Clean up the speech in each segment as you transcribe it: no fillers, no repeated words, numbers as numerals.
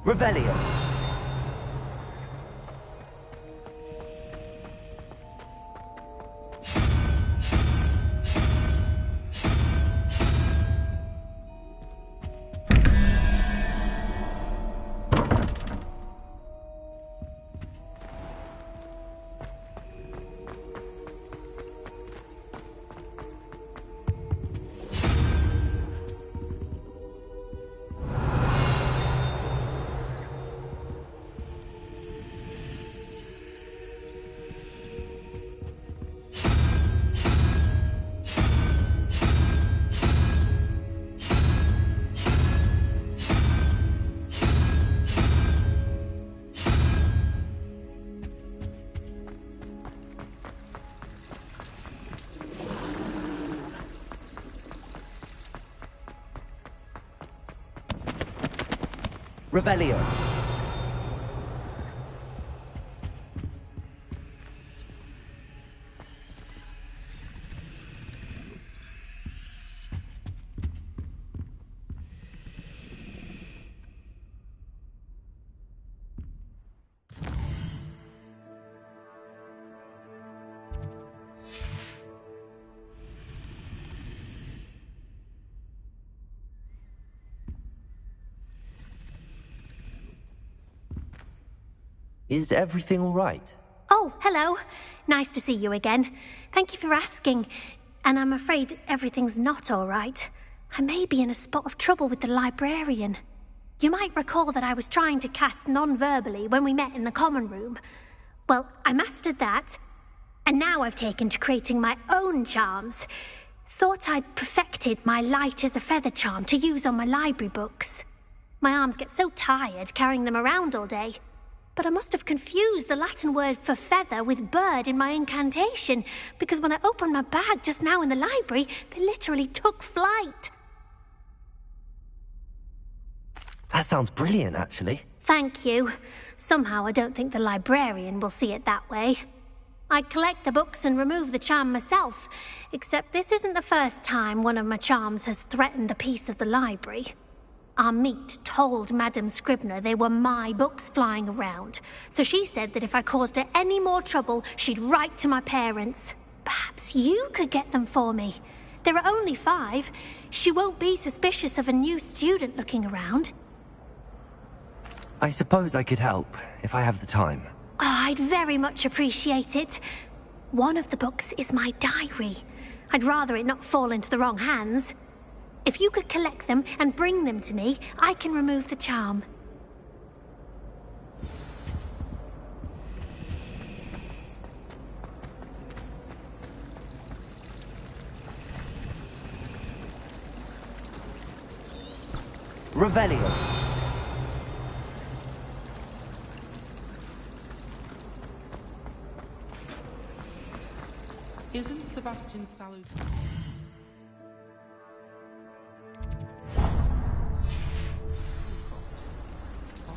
Revelio. Revelio. Is everything all right? Oh, hello. Nice to see you again. Thank you for asking. And I'm afraid everything's not all right. I may be in a spot of trouble with the librarian. You might recall that I was trying to cast non-verbally when we met in the common room. Well, I mastered that, and now I've taken to creating my own charms. Thought I'd perfected my light as a feather charm to use on my library books. My arms get so tired carrying them around all day. But I must have confused the Latin word for feather with bird in my incantation, because when I opened my bag just now in the library, they literally took flight. That sounds brilliant, actually. Thank you. Somehow I don't think the librarian will see it that way. I collect the books and remove the charm myself, except this isn't the first time one of my charms has threatened the peace of the library. Our meet told Madame Scribner they were my books flying around, so she said that if I caused her any more trouble, she'd write to my parents. Perhaps you could get them for me. There are only 5. She won't be suspicious of a new student looking around. I suppose I could help, if I have the time. Oh, I'd very much appreciate it. One of the books is my diary. I'd rather it not fall into the wrong hands. If you could collect them and bring them to me, I can remove the charm. Revelio. Isn't Sebastian Salus...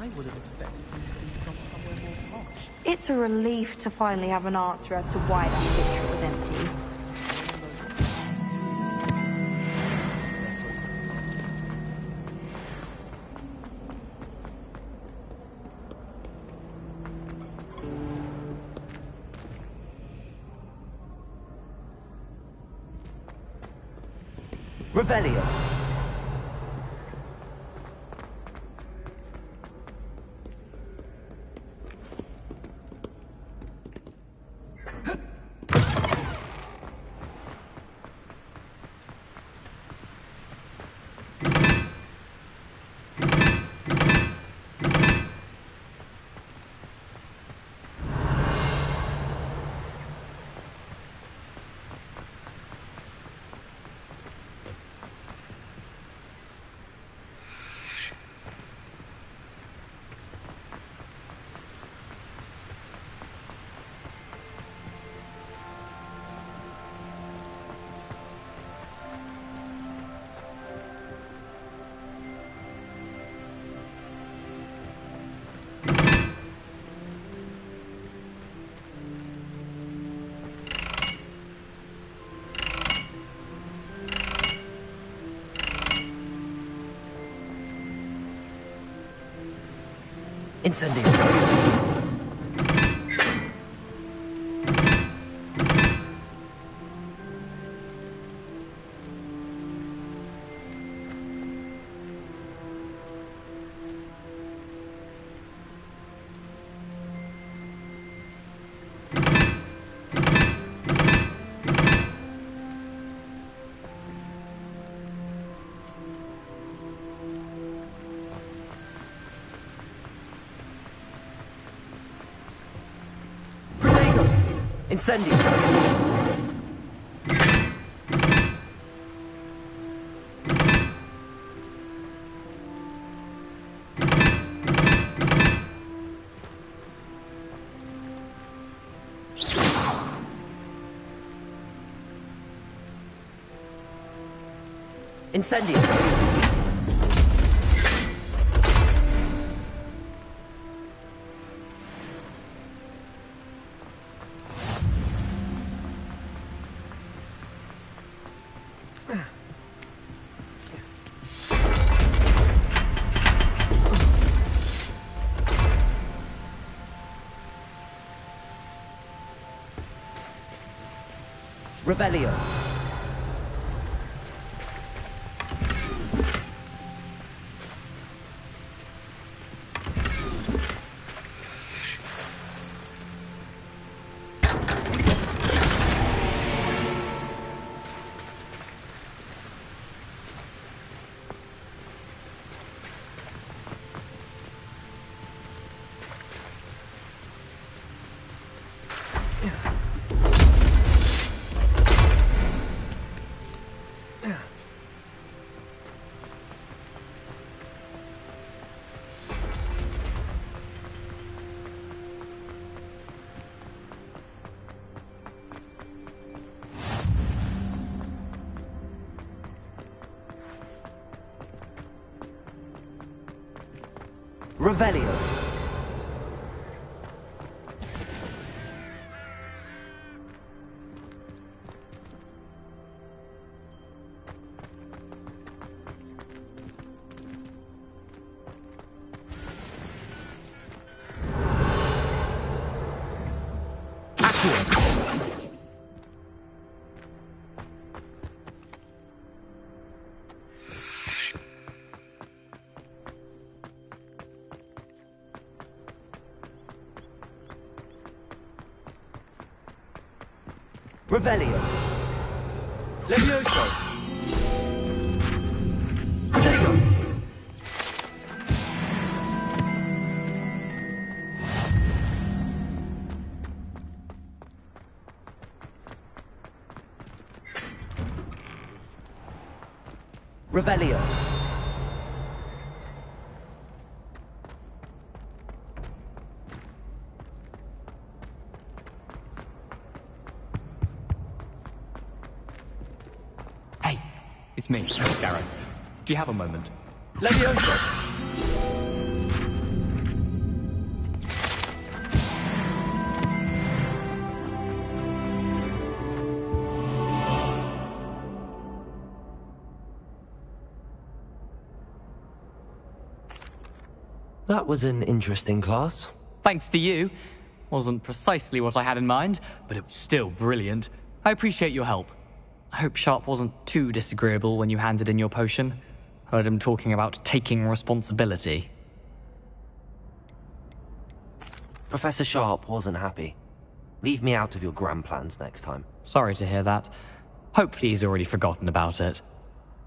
I would have expected him to be from somewhere more posh. It's a relief to finally have an answer as to why that picture was empty. Revelio. Incendio. Incendio. Incendio. Revelio. Revelio. Revelio. Levioso. Protego. Revelio. It's me, Gareth. Do you have a moment? Levioso. That was an interesting class. Thanks to you. Wasn't precisely what I had in mind, but it was still brilliant. I appreciate your help. I hope Sharp wasn't too disagreeable when you handed in your potion. Heard him talking about taking responsibility. Professor Sharp wasn't happy. Leave me out of your grand plans next time. Sorry to hear that. Hopefully he's already forgotten about it.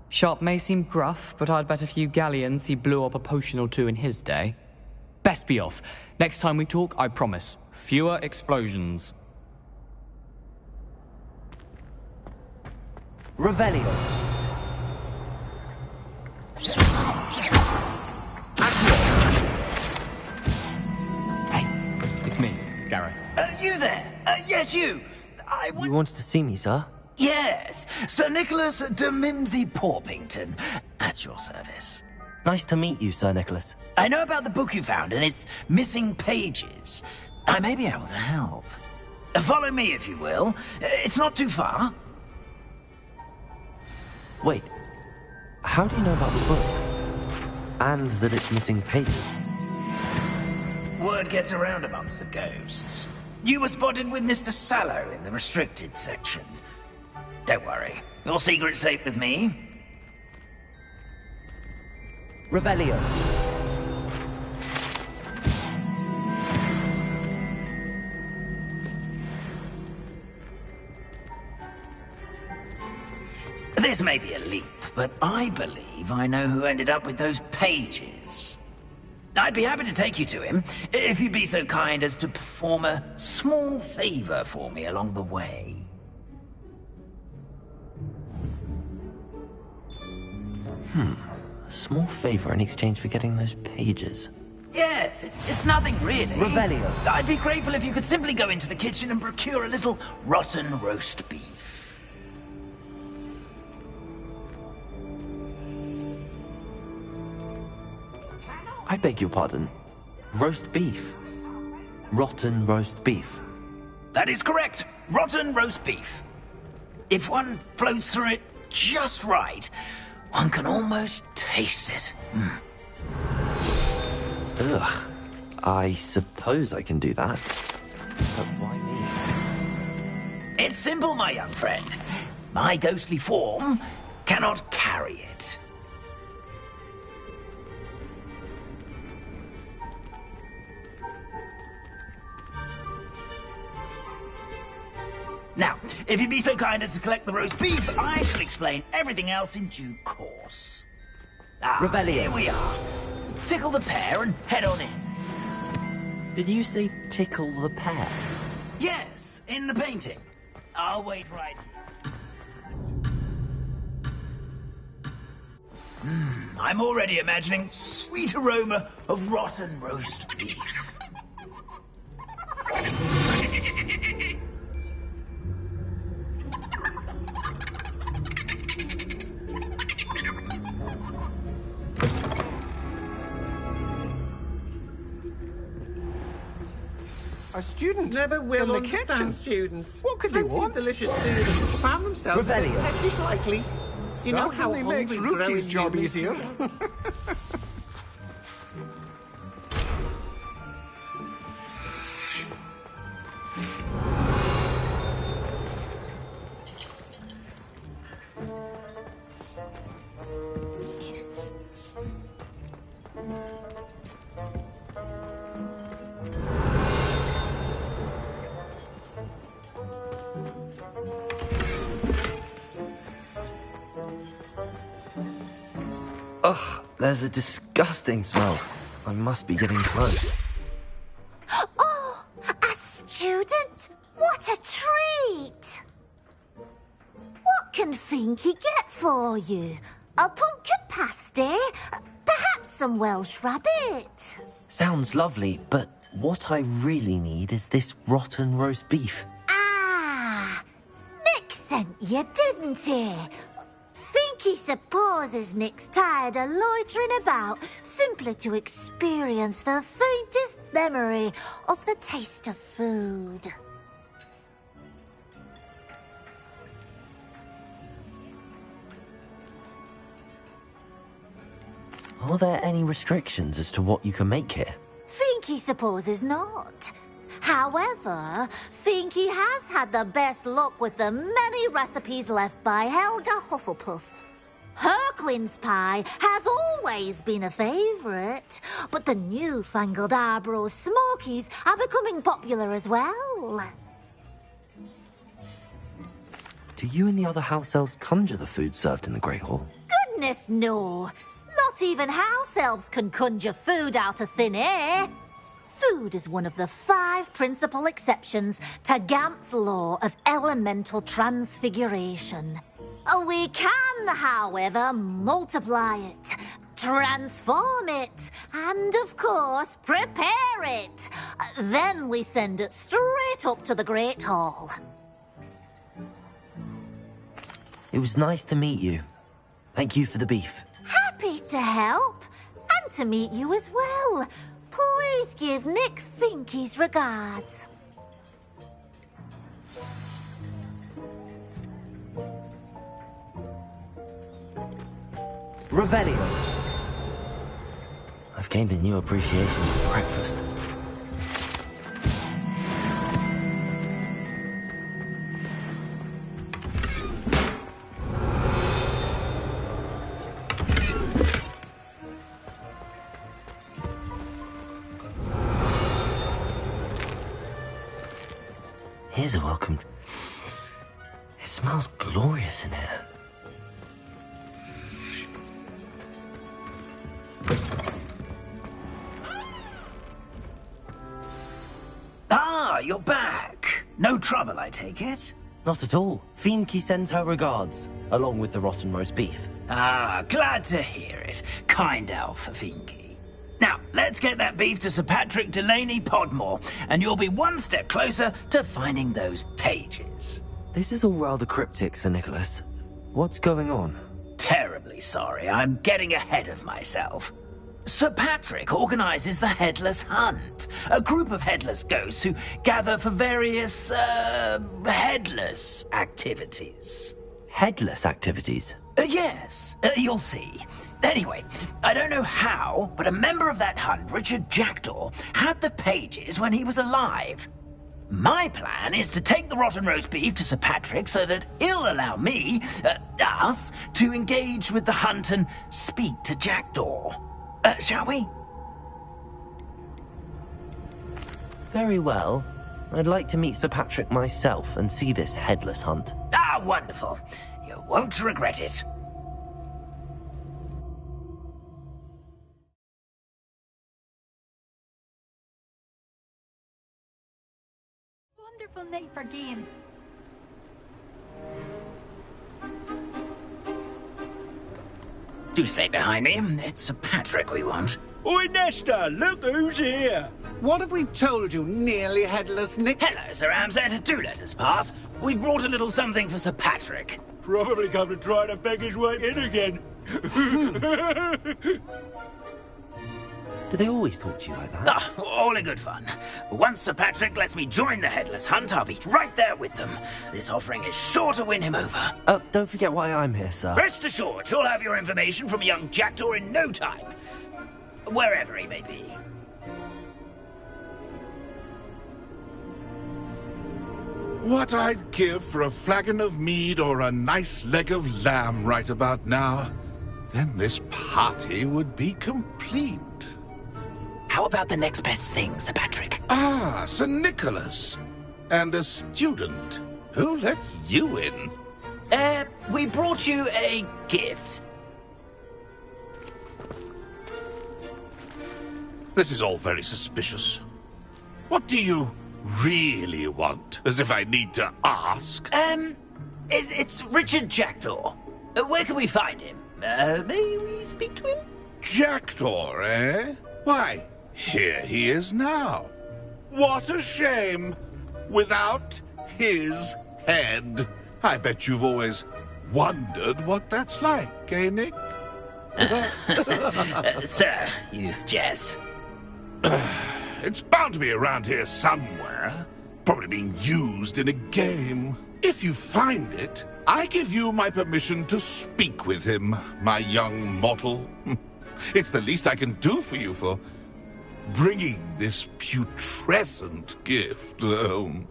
Sharp may seem gruff, but I'd bet a few galleons he blew up a potion or two in his day. Best be off. Next time we talk, I promise, fewer explosions. Revelio. Hey, it's me, Gareth. You there? Yes, you. You wanted to see me, sir? Yes, Sir Nicholas de Mimsy Porpington, at your service. Nice to meet you, Sir Nicholas. I know about the book you found and its missing pages. I may be able to help. Follow me, if you will. It's not too far. Wait, how do you know about the book? And that it's missing pages? word gets around amongst the ghosts. You were spotted with Mr. Sallow in the restricted section. Don't worry, your secret's safe with me. Revelio. This may be a leap, but I believe I know who ended up with those pages. I'd be happy to take you to him, if you'd be so kind as to perform a small favor for me along the way. A small favor in exchange for getting those pages. Yes, it's nothing really. Revelio. I'd be grateful if you could simply go into the kitchen and procure a little rotten roast beef. I beg your pardon. Roast beef. Rotten roast beef. That is correct. Rotten roast beef. If one floats through it just right, one can almost taste it. Ugh. I suppose I can do that. But why me? It's simple, my young friend. My ghostly form cannot carry it. Now, if you'd be so kind as to collect the roast beef, I shall explain everything else in due course. Revelio. Here we are. Tickle the pear and head on in. Did you say tickle the pear? Yes, in the painting. I'll wait right here. I'm already imagining sweet aroma of rotten roast beef. A student Never will in the understand kitchen. students. What could they Plenty of want? delicious food and spam themselves. Revelio. Peckish likely. You know how Certainly makes hungry growing Rookie's job humans easier. can get. Ugh, there's a disgusting smell. I must be getting close. Oh, a student? What a treat! What can Finky get for you? A pumpkin pasty? Perhaps some Welsh rabbit? Sounds lovely, but what I really need is this rotten roast beef. Ah, Nick sent you, didn't he? Finky supposes Nick's tired of loitering about simply to experience the faintest memory of the taste of food. Are there any restrictions as to what you can make here? Finky supposes not. However, Finky has had the best luck with the many recipes left by Helga Hufflepuff. Her quince pie has always been a favourite, but the newfangled Arbroath Smokies are becoming popular as well. Do you and the other house elves conjure the food served in the Great Hall? Goodness no! Not even house elves can conjure food out of thin air. Food is one of the 5 principal exceptions to Gamp's law of elemental transfiguration. We can, however, multiply it, transform it, and, of course, prepare it. Then we send it straight up to the Great Hall. It was nice to meet you. Thank you for the beef. Happy to help, and to meet you as well. Please give Nick Finky's regards. Revelio. I've gained a new appreciation for breakfast. Here's a welcome. It smells glorious in here. Ah, you're back. No trouble, I take it? Not at all. Fienke sends her regards, along with the rotten roast beef. Ah, glad to hear it. Kind elf, Fienke. Now, let's get that beef to Sir Patrick Delaney Podmore, and you'll be one step closer to finding those pages. This is all rather cryptic, Sir Nicholas. What's going on? Terribly sorry, I'm getting ahead of myself. Sir Patrick organizes the Headless Hunt, a group of headless ghosts who gather for various, headless activities. Headless activities? Yes, you'll see. Anyway, I don't know how, but a member of that hunt, Richard Jackdaw, had the pages when he was alive. My plan is to take the rotten roast beef to Sir Patrick so that he'll allow me, us, to engage with the hunt and speak to Jackdaw. Shall we? Very well. I'd like to meet Sir Patrick myself and see this headless hunt. Ah, wonderful. You won't regret it. Wonderful night for games. Do stay behind me. It's Sir Patrick we want. Oi, Nesta, look who's here. What have we told you, nearly headless Nick? Hello, Sir Amset. Do let us pass. We brought a little something for Sir Patrick. Probably come to try to beg his way in again. Do they always talk to you like that? Ah, all in good fun. Once Sir Patrick lets me join the Headless Hunt, I'll be right there with them. This offering is sure to win him over. Don't forget why I'm here, sir. Rest assured, you'll have your information from young Jackdaw in no time. Wherever he may be. What I'd give for a flagon of mead or a nice leg of lamb right about now. Then this party would be complete. How about the next best thing, Sir Patrick? Ah, Sir Nicholas. And a student. Who let you in? We brought you a gift. This is all very suspicious. What do you really want? As if I need to ask. It's Richard Jackdaw. Where can we find him? May we speak to him? Jackdaw, eh? Why, here he is now. What a shame. Without his head. I bet you've always wondered what that's like, eh, Nick? Sir, you jest. It's bound to be around here somewhere. Probably being used in a game. If you find it, I give you my permission to speak with him, my young mortal. It's the least I can do for you for bringing this putrescent gift home.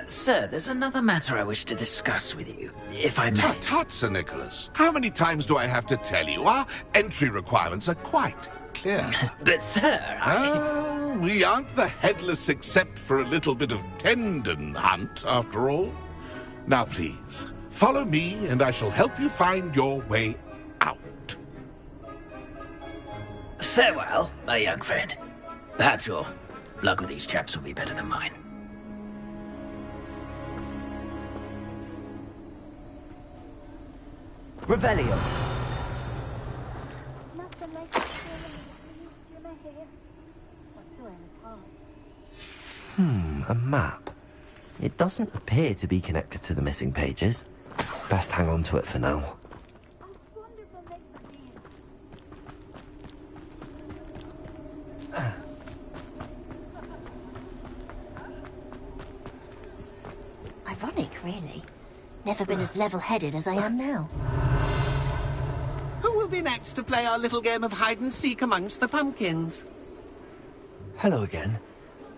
Sir, there's another matter I wish to discuss with you, if I may. Tut, tut, Sir Nicholas. How many times do I have to tell you? Our entry requirements are quite clear. But, sir, we aren't the headless except for a little bit of tendon hunt, after all. Now, please, follow me, and I shall help you find your way out. Farewell, my young friend. Perhaps your luck with these chaps will be better than mine. Revelio. A map. It doesn't appear to be connected to the missing pages. Best hang on to it for now. Ironic, really. Never been as level-headed as I am now. Who will be next to play our little game of hide-and-seek amongst the pumpkins? Hello again.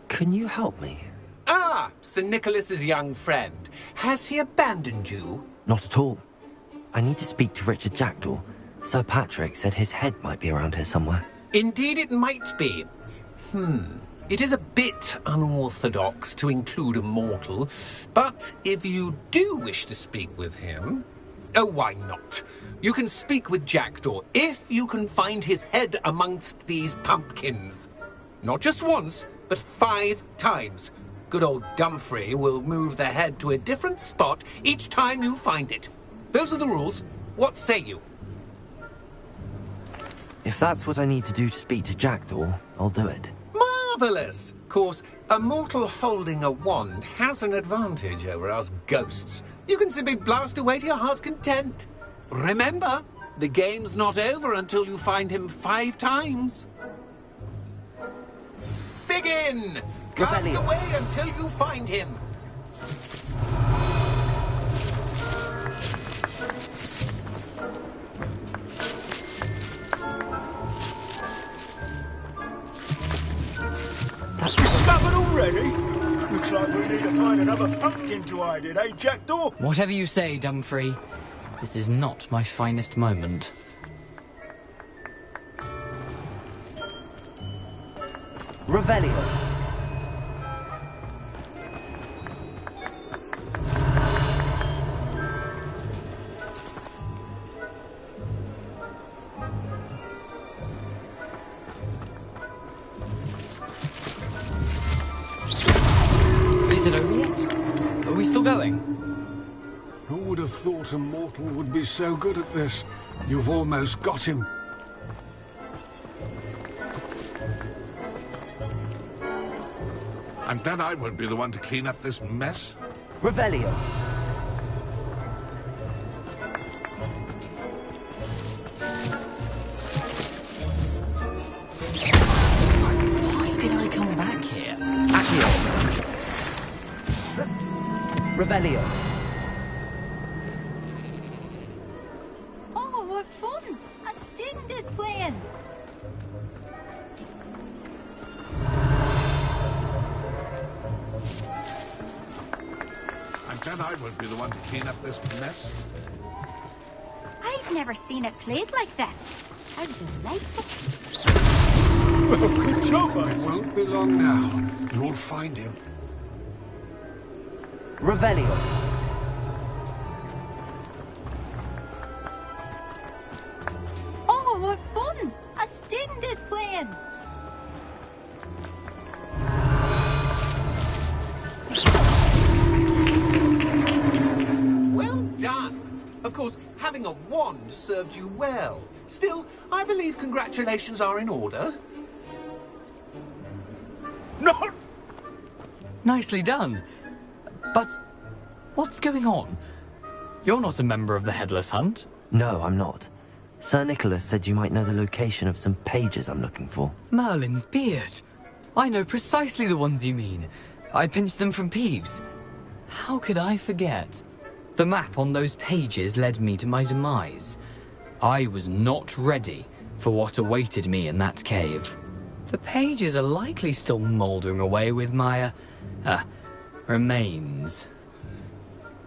Can you help me? Ah, Sir Nicholas's young friend. Has he abandoned you? Not at all. I need to speak to Richard Jackdaw. Sir Patrick said his head might be around here somewhere. Indeed it might be. It is a bit unorthodox to include a mortal, but if you do wish to speak with him... Oh, why not? You can speak with Jackdaw if you can find his head amongst these pumpkins. Not just once, but 5 times. Good old Dumfrey will move the head to a different spot each time you find it. Those are the rules. What say you? If that's what I need to do to speak to Jackdaw, I'll do it. Marvellous! Of course, a mortal holding a wand has an advantage over us ghosts. You can simply blast away to your heart's content. Remember, the game's not over until you find him 5 times. Begin! Blast away until you find him. Discovered already? Looks like we need to find another pumpkin to hide in, eh, Jackdaw? Whatever you say, Dumfrey. This is not my finest moment. Revelio. Is it over yet? Are we still going? Who would have thought a mortal would be so good at this? You've almost got him. I'm glad I won't be the one to clean up this mess. Revelio. Why did I come back here? Accio. Revelio. Oh, what fun! A student is playing. I'm glad I won't be the one to clean up this mess. I've never seen it played like this. How delightful. Well, good job, It won't be long now. You'll find him. Revelio. Oh, what fun! A student is playing. Well done. Of course, having a wand served you well. Still, I believe congratulations are in order. Not... Nicely done. But what's going on? You're not a member of the Headless Hunt. No, I'm not. Sir Nicholas said you might know the location of some pages I'm looking for. Merlin's beard. I know precisely the ones you mean. I pinched them from Peeves. How could I forget? The map on those pages led me to my demise. I was not ready for what awaited me in that cave. The pages are likely still mouldering away with my, remains.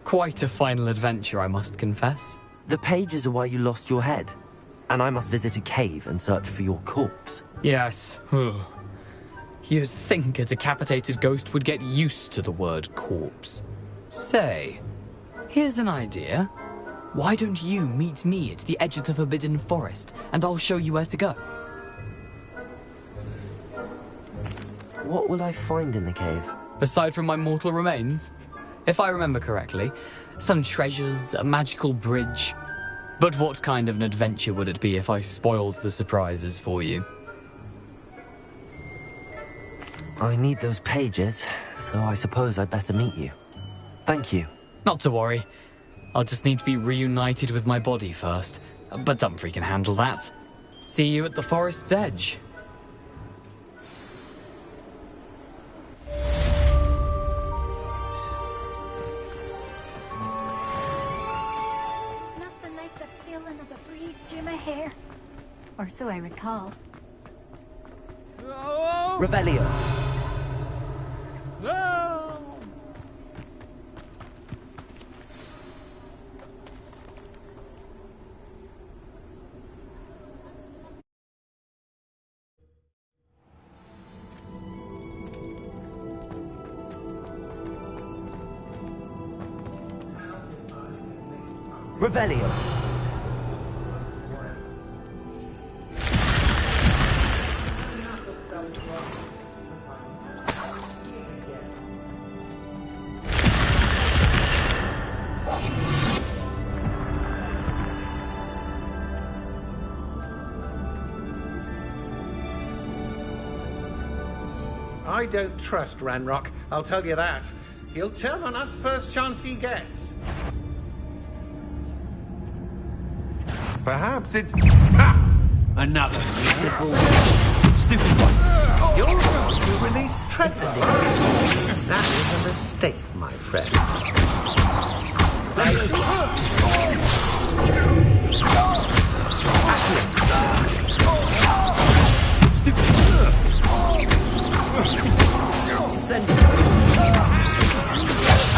Quite a final adventure, I must confess. The pages are why you lost your head, and I must visit a cave and search for your corpse. Yes. You'd think a decapitated ghost would get used to the word corpse. Say, here's an idea. Why don't you meet me at the edge of the Forbidden Forest, and I'll show you where to go? What will I find in the cave? Aside from my mortal remains? If I remember correctly, some treasures, a magical bridge. But what kind of an adventure would it be if I spoiled the surprises for you? I need those pages, so I suppose I'd better meet you. Thank you. Not to worry. I'll just need to be reunited with my body first. But Dumfrey can handle that. See you at the forest's edge. Nothing like the feeling of a breeze through my hair. Or so I recall. Revelio. Revelio. I don't trust Ranrock, I'll tell you that. He'll turn on us first chance he gets. Perhaps it's... Ha! Another beautiful... stupid one. You're going to release Treadwell. That is a mistake, my friend.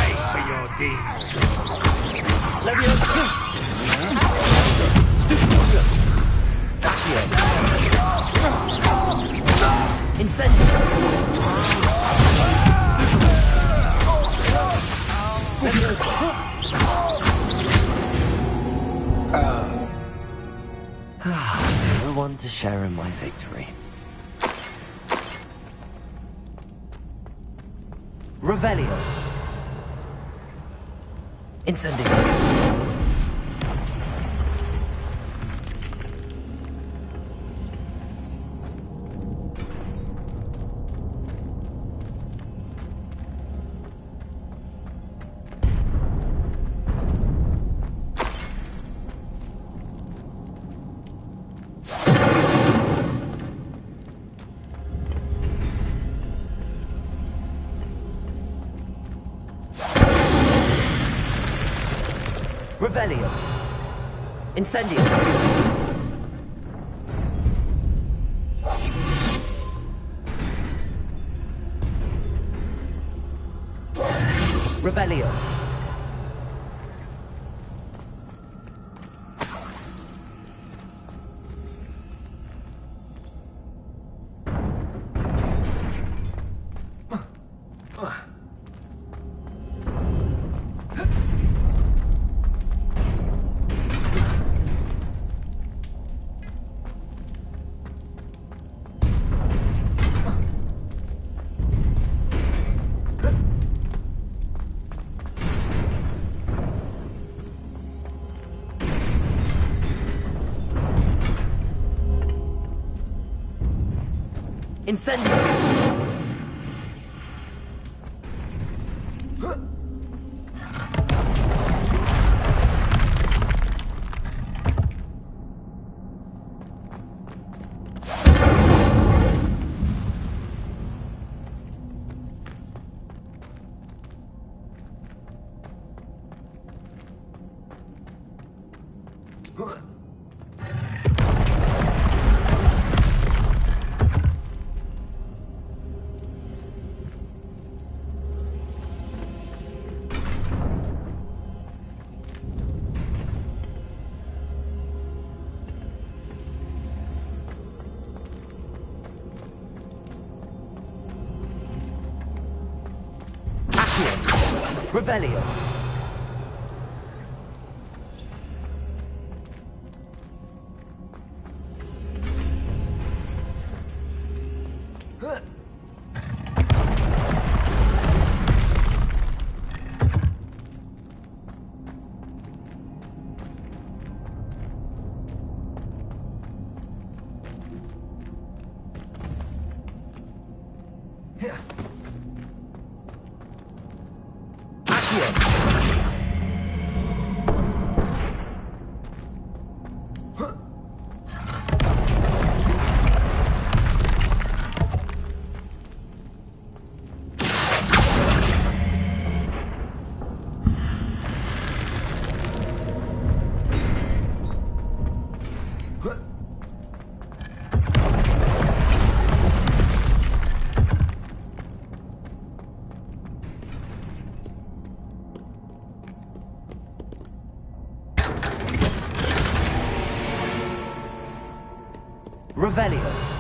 Pay for your deeds. No one to share in my victory. Revelio. Incendio. Revelio. Incendio. Revelio. Incendio! Revelio. Revelio.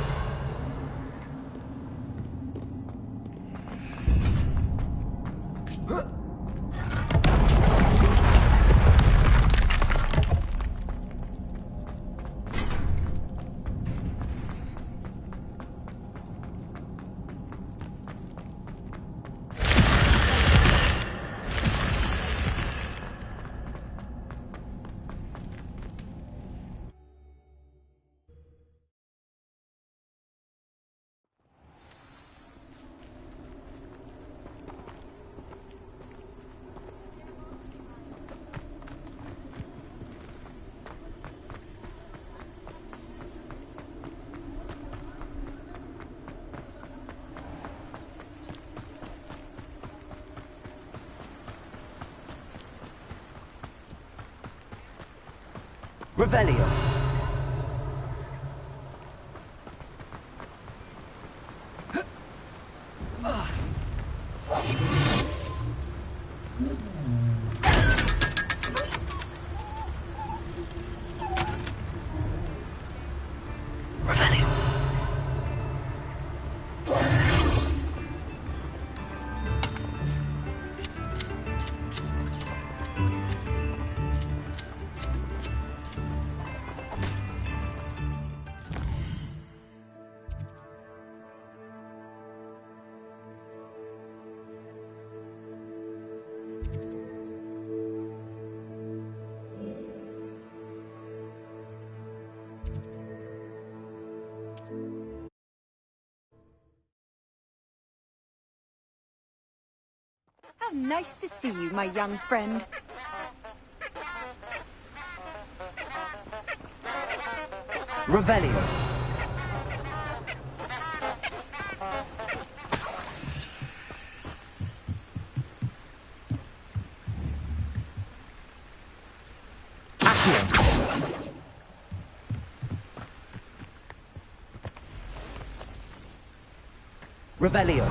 Revelio. How nice to see you, my young friend. Revelio. Revelio.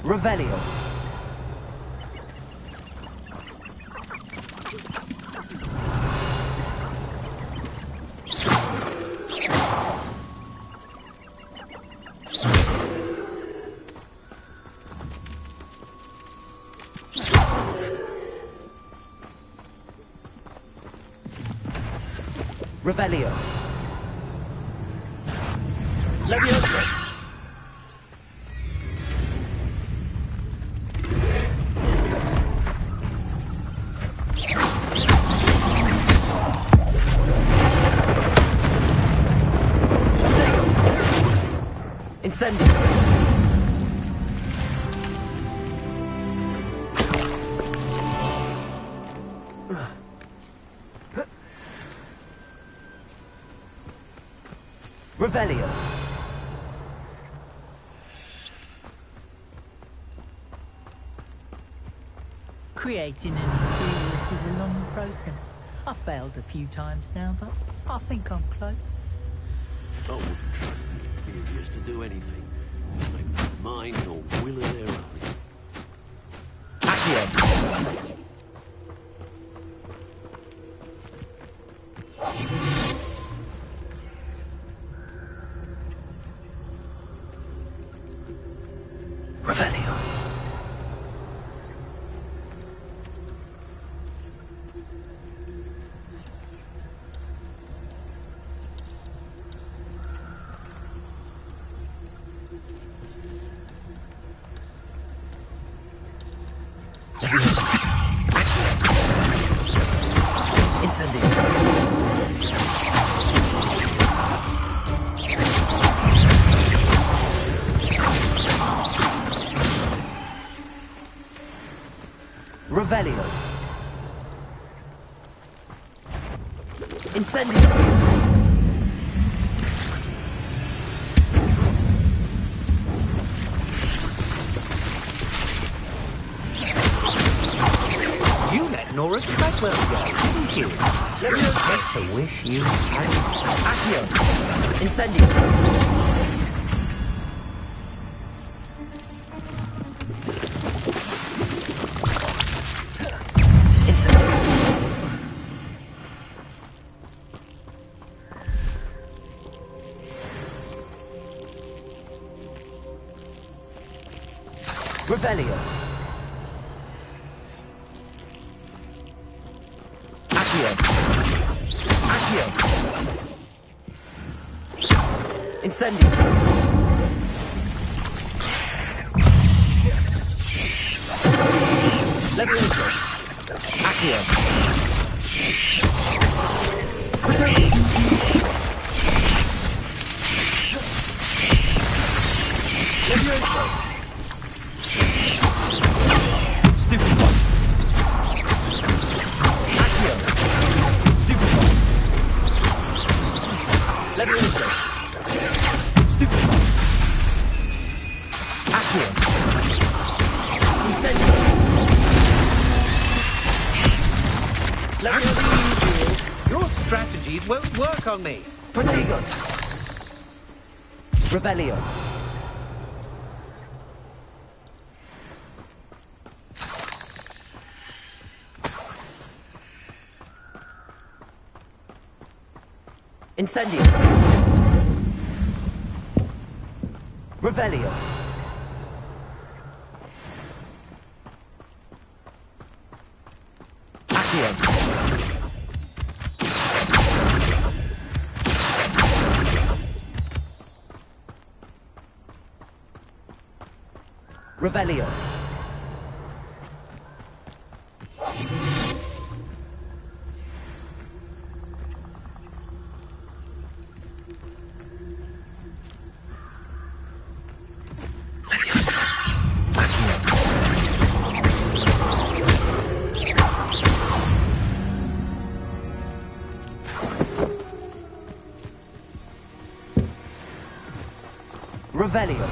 Revelio. Revelio. Leviosa. Incendio. Revelio. Creating any Helios is a long process. I've failed a few times now, but I think I'm close. I wouldn't trust Helios to do anything. They've no mind or will of their own. Accio. Revelio. Incendio. Revelio. Incendio. You let Nora Treadwell go, didn't you? Leviosa to wish you had. Accio. Incendio. Revelio. Incendio. Levioso. Accio. Levioso. Stupefy. Accio. Stupefy. Levioso. Stupefy. Accio. Incendio. Your strategies won't work on me. Protego. Revelio. Incendio. Revelio. Accio. Revelio. Revelio.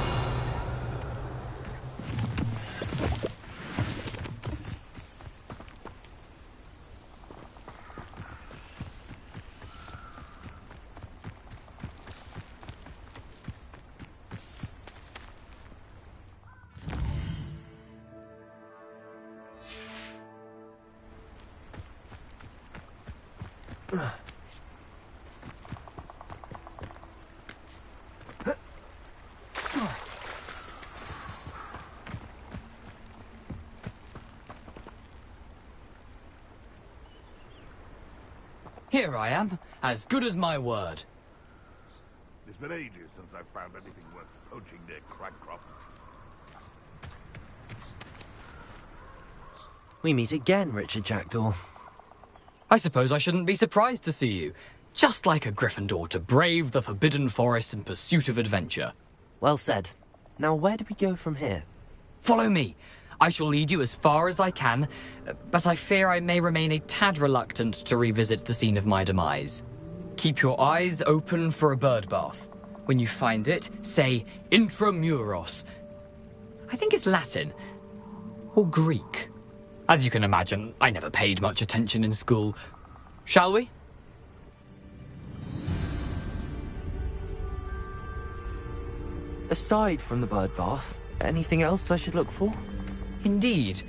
Here I am, as good as my word. It's been ages since I've found anything worth poaching near Cragcroft. We meet again, Richard Jackdaw. I suppose I shouldn't be surprised to see you. Just like a Gryffindor to brave the Forbidden Forest in pursuit of adventure. Well said. Now where do we go from here? Follow me. I shall lead you as far as I can, but I fear I may remain a tad reluctant to revisit the scene of my demise. Keep your eyes open for a bird bath. When you find it, say Intramuros. I think it's Latin. Or Greek. As you can imagine, I never paid much attention in school. Shall we? Aside from the bird bath, anything else I should look for? Indeed.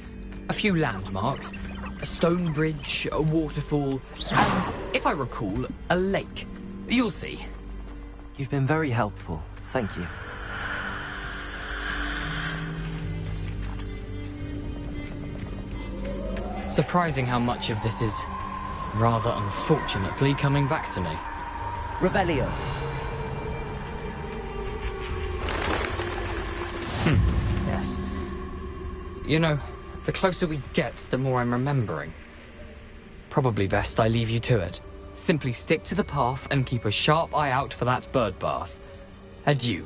A few landmarks, a stone bridge, a waterfall, and, if I recall, a lake. You'll see. You've been very helpful. Thank you. Surprising how much of this is, rather unfortunately, coming back to me. Revelio. Yes. You know, the closer we get, the more I'm remembering. Probably best I leave you to it. Simply stick to the path and keep a sharp eye out for that bird bath. Adieu.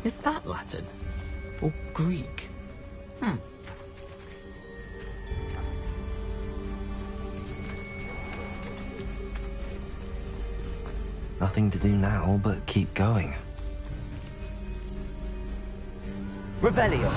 Is that Latin? Or Greek? Nothing to do now but keep going. Revelio.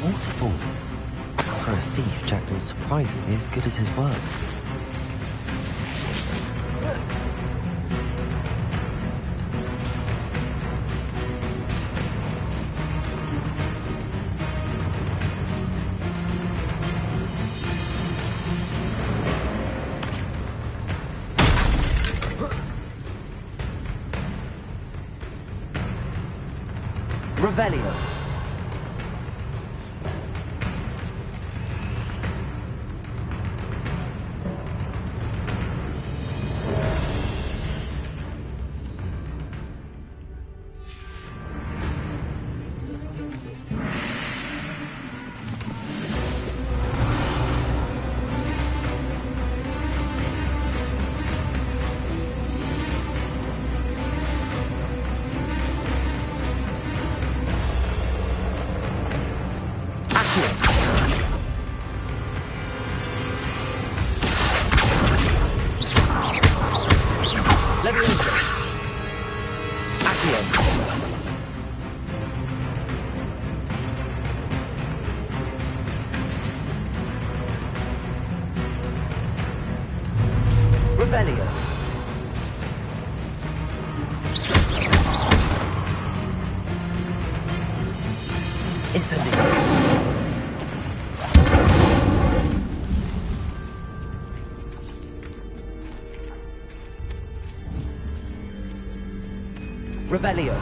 waterfall. For a thief, Jackdaw's surprisingly as good as his word. Revelio. Revelio. Incendio. Revelio.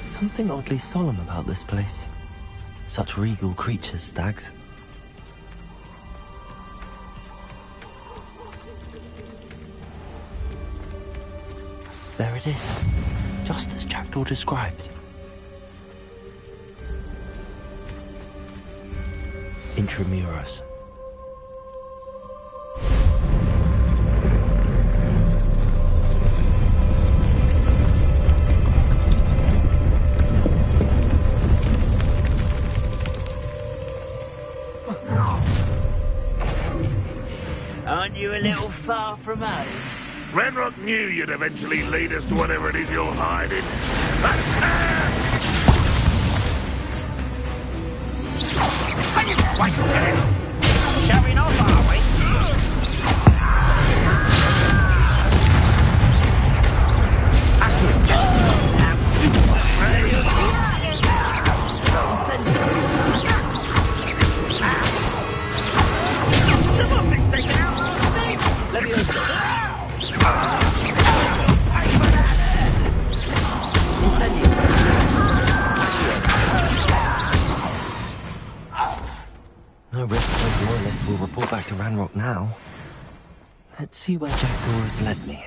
Something oddly solemn about this place. Such regal creatures, stags. There it is, just as Jackdaw described. Intramuros. Aren't you a little far from home? Ranrock knew you'd eventually lead us to whatever it is you're hiding. Shall we not, are we? Someone been taken out last night. Let me No risk those loyalists will report back to Ranrock now. Let's see where Jackdaw has led me.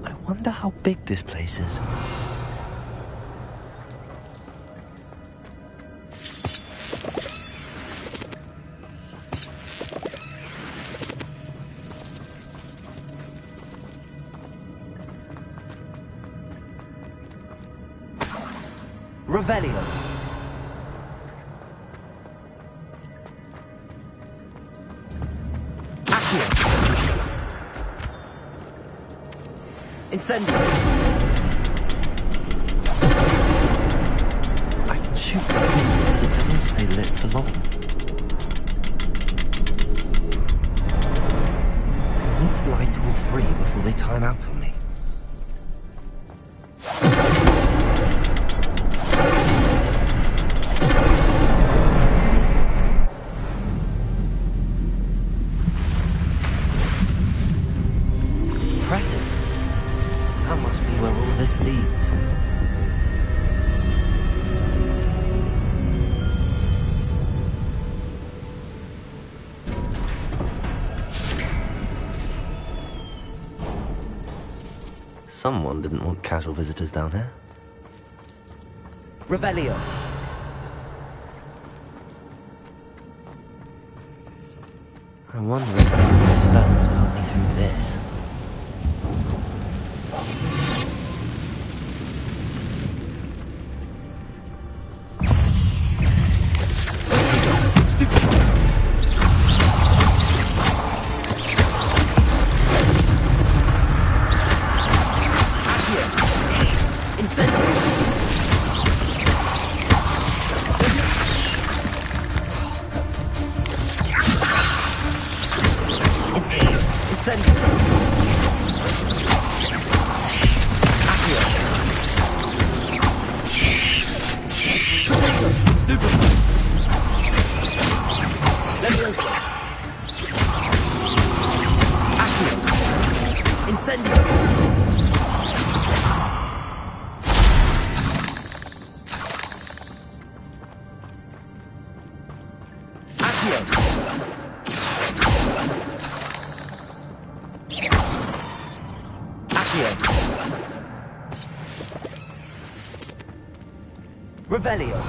I wonder how big this place is. Revelio. Incendio. I can shoot the scene, but it doesn't stay lit for long. I need to light all three before they time out on me. Impressive. That must be where all this leads. Someone didn't want casual visitors down here. Revelio. I wonder if the spells will help me through this. Revelio.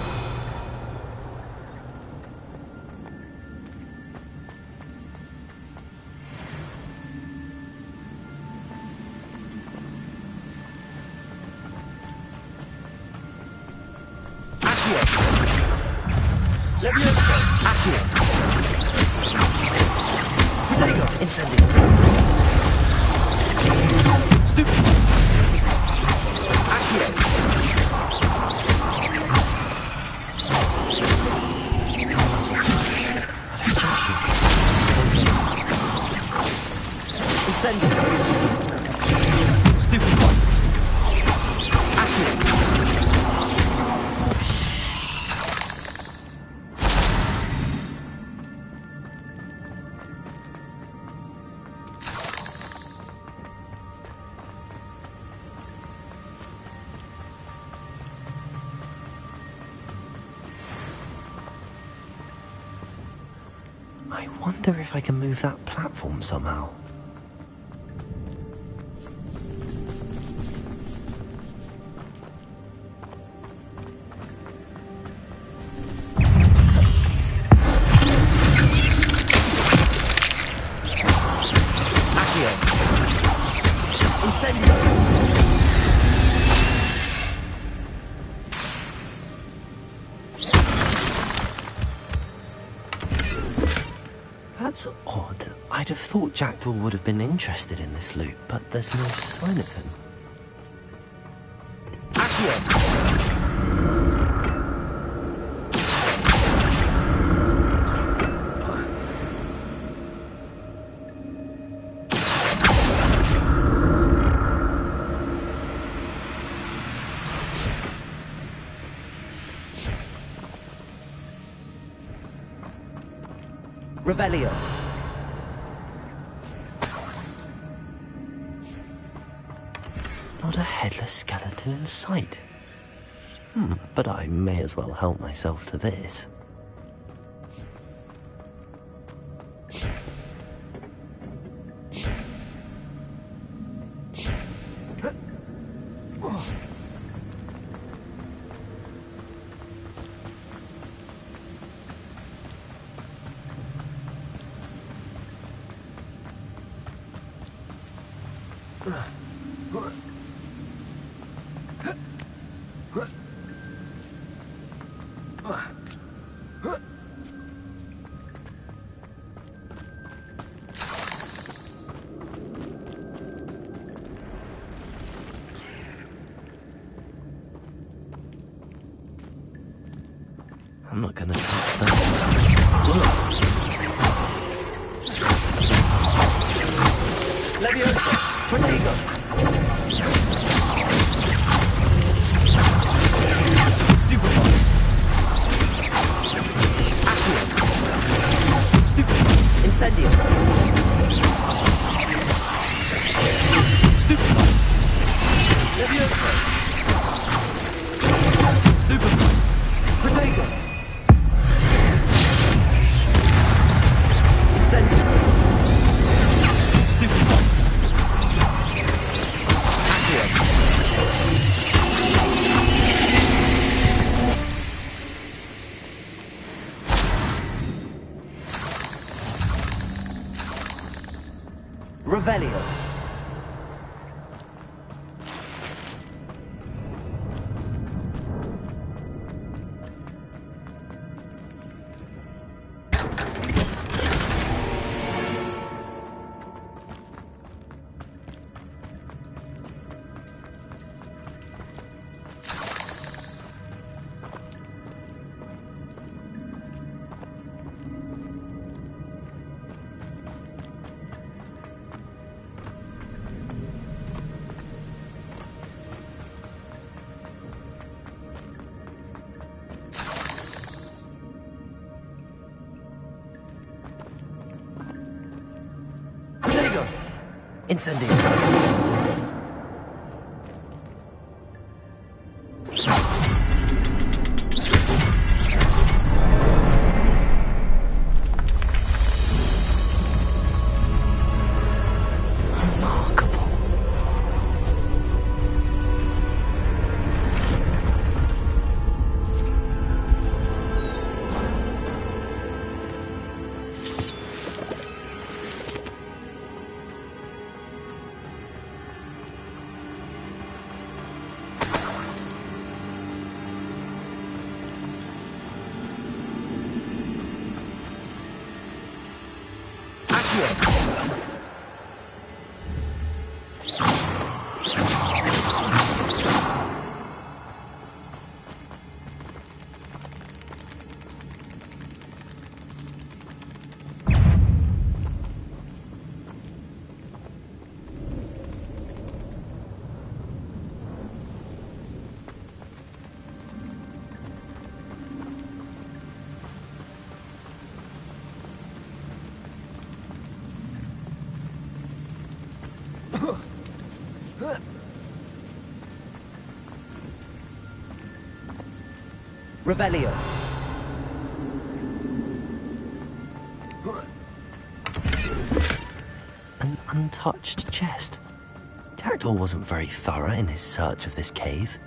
I wonder if I can move that platform somehow. That's odd. I'd have thought Jackdaw would have been interested in this loot, but there's no sign of him. Revelio. Not a headless skeleton in sight. But I may as well help myself to this. I'm not gonna touch those. Leviosa. Protego. Stupefy. Accio. Stupefy. Incendio. Stupefy. Leviosa. Stupefy. Protego. Incendio. Stupefy. Accio. Revelio. Incendio. Revelio. An untouched chest. Jackdaw wasn't very thorough in his search of this cave.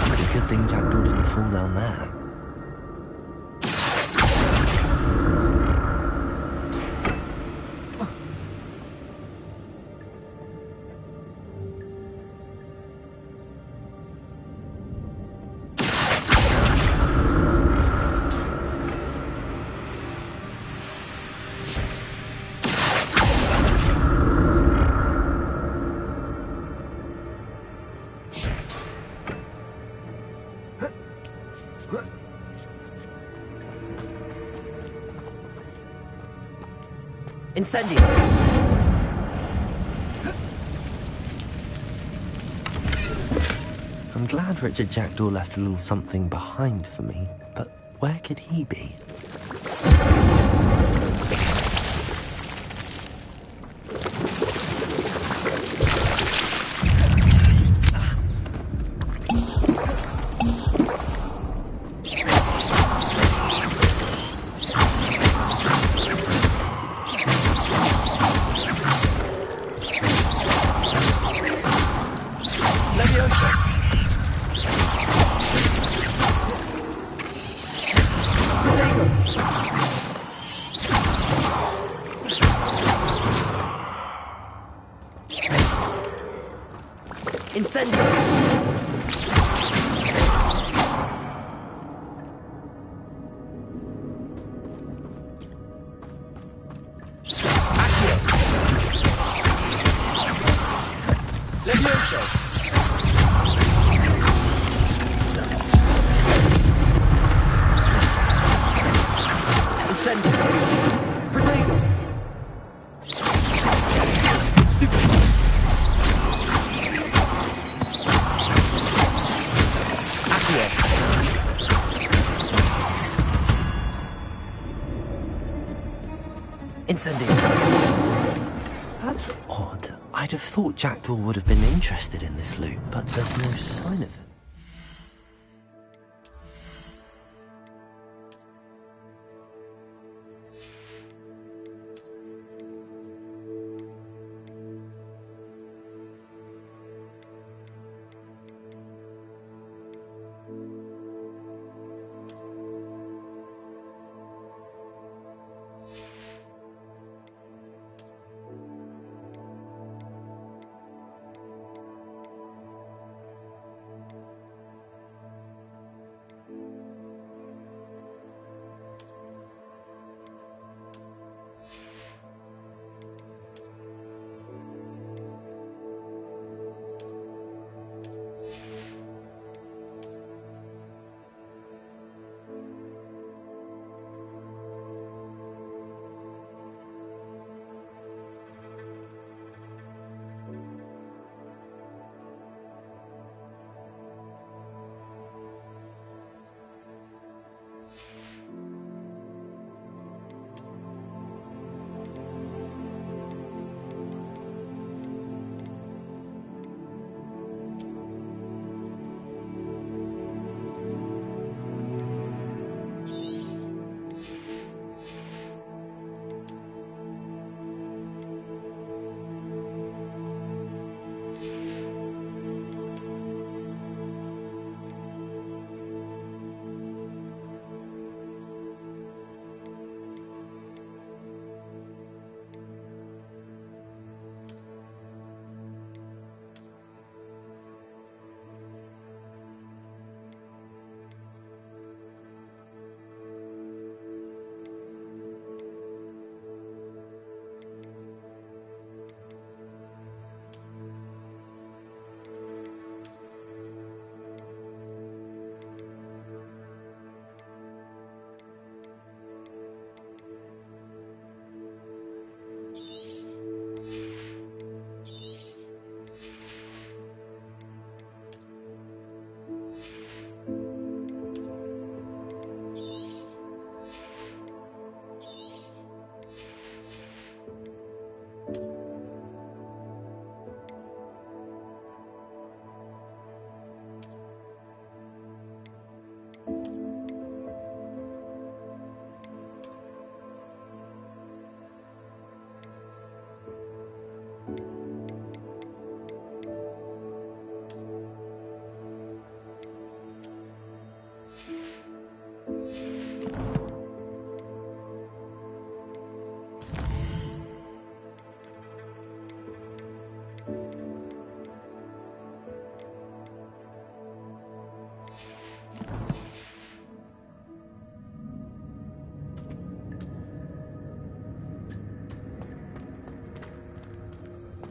It's a good thing Jackdaw didn't fall down there. Incendio. I'm glad Richard Jackdaw left a little something behind for me, but where could he be? That's odd. I'd have thought Jackdaw would have been interested in this loot, but there's no sign of it.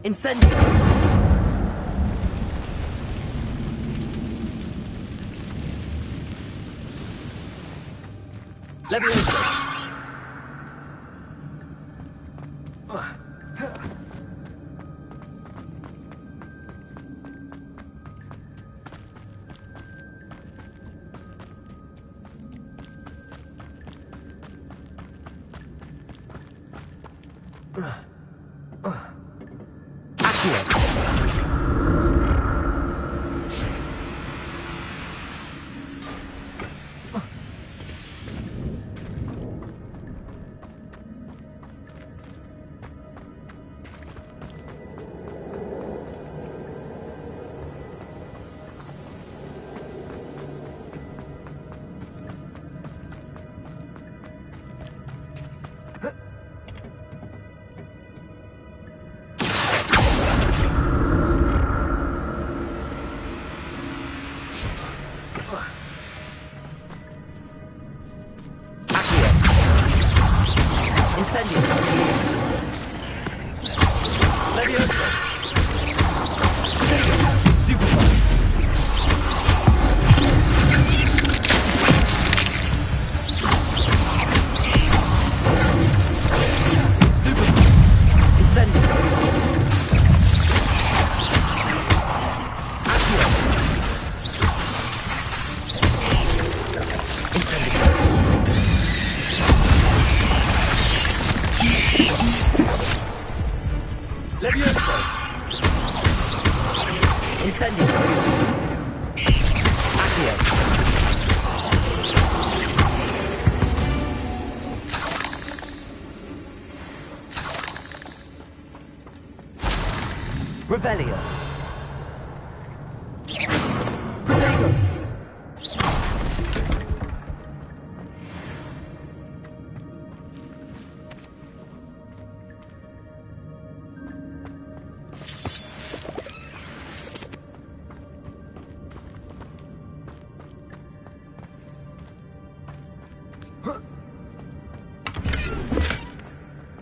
Incendio! Leviosa! Revelio. Protego.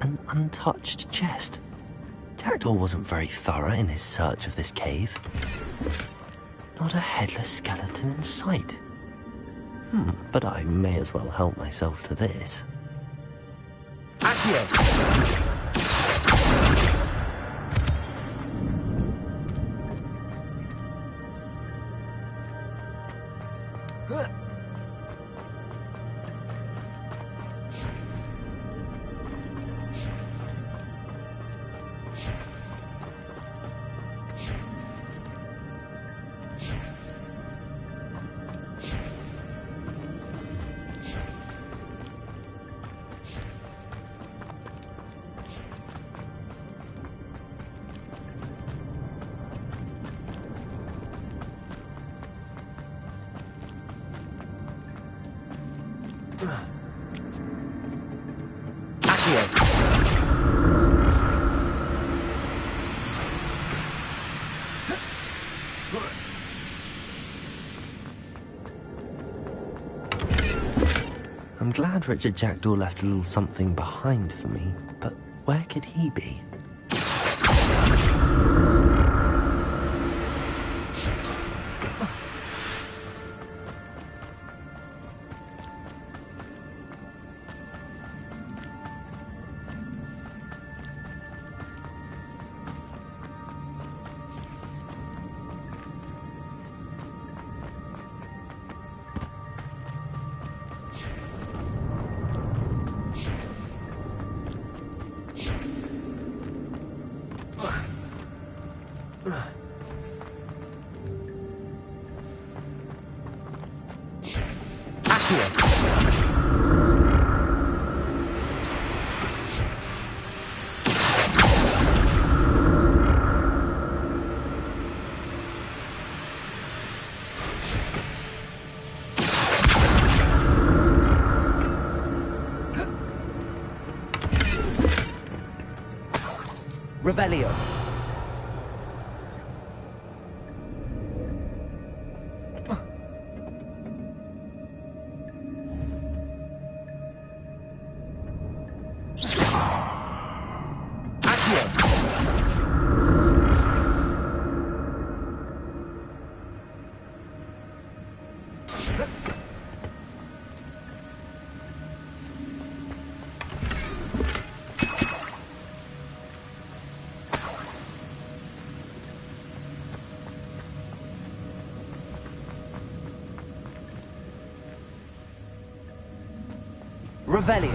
An untouched chest. Jackdaw wasn't very thorough in his search of this cave. Not a headless skeleton in sight. But I may as well help myself to this. Accio! I'm glad Richard Jackdaw left a little something behind for me, but where could he be? Revelio. Revelio.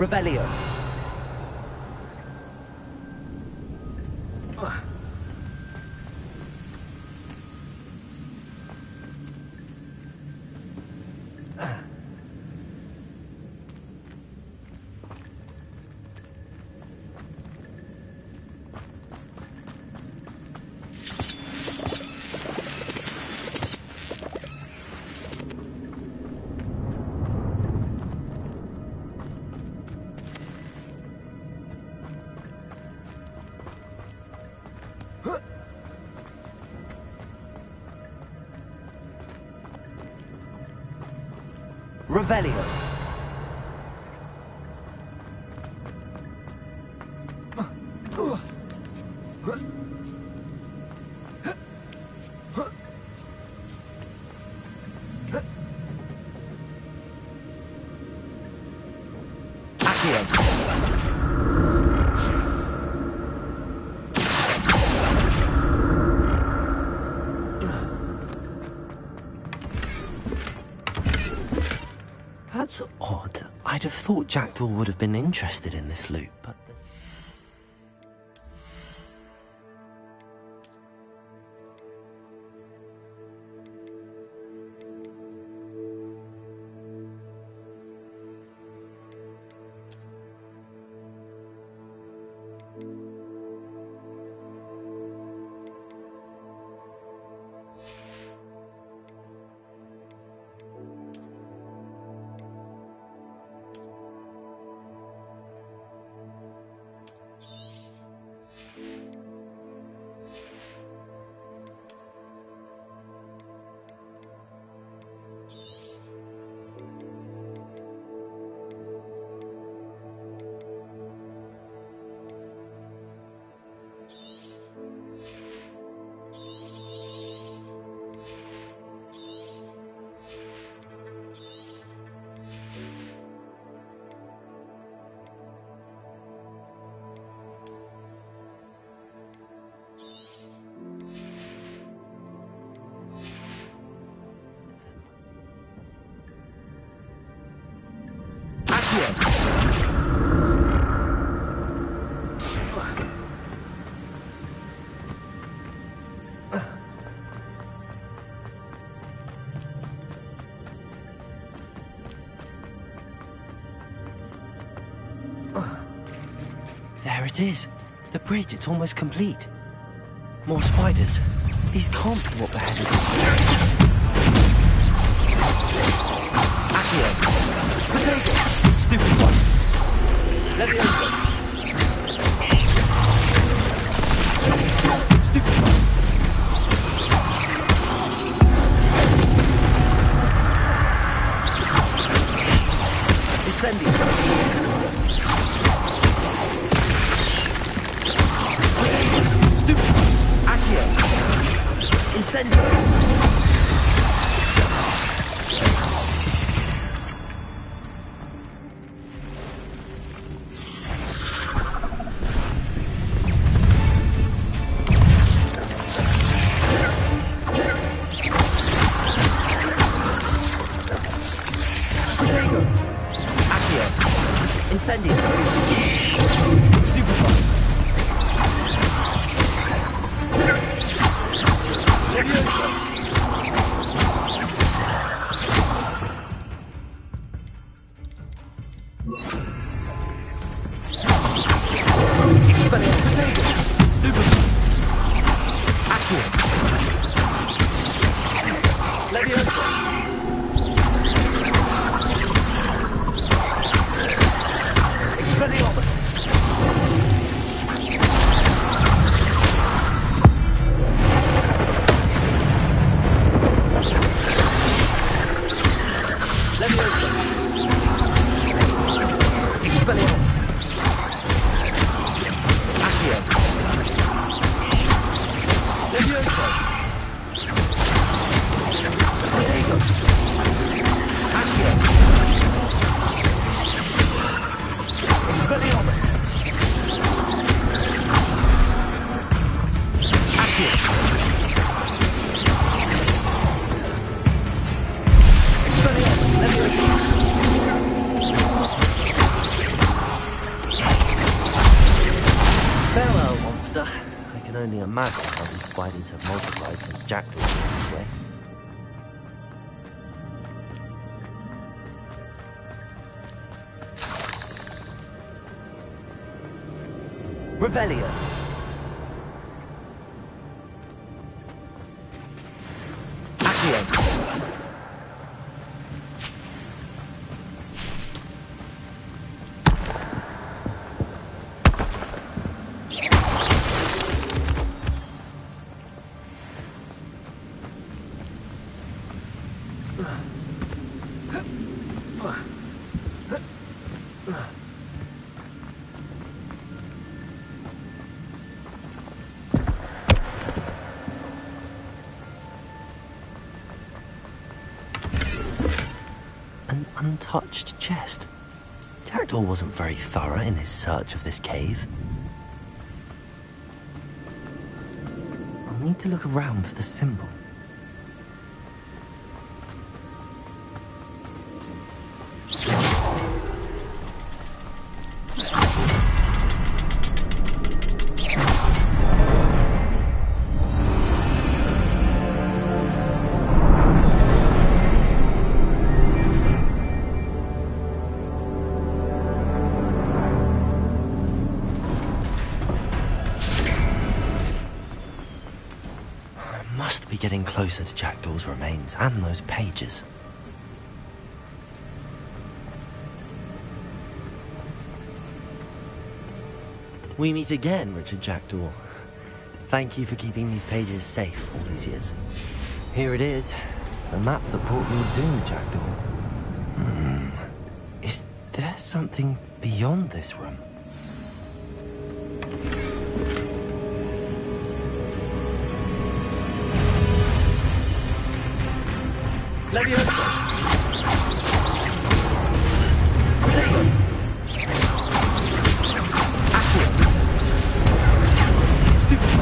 Revelio. Revelio. That's odd. I'd have thought Jackdaw would have been interested in this loot, but... There it is. The bridge, it's almost complete. More spiders. These can't be what they're headed for. Accio. Potato. Stupid one. Leviosa. Stupid one. Incendio. Stupid. Accio. Incendio. Incendio. Stupefy. Leviosa. Expelliarmus. Stupefy. Accio. Leviosa. Expelliarmus. Leviosa. Expelliarmus. Accio. Leviosa. Protego. Accio. Expelliarmus. Accio. Expelliarmus. Leviosa. Farewell, monster. I can only imagine how these spiders have multiplied since Jackdaw was this way. Revelio. Accio. An untouched chest. Jackdaw wasn't very thorough in his search of this cave. I'll need to look around for the symbol. Must be getting closer to Jackdaw's remains and those pages. We meet again, Richard Jackdaw. Thank you for keeping these pages safe all these years. Here it is, the map that brought your doom, Jackdaw. Is there something beyond this room? Leviosa. Protego. Accio. Stupefy.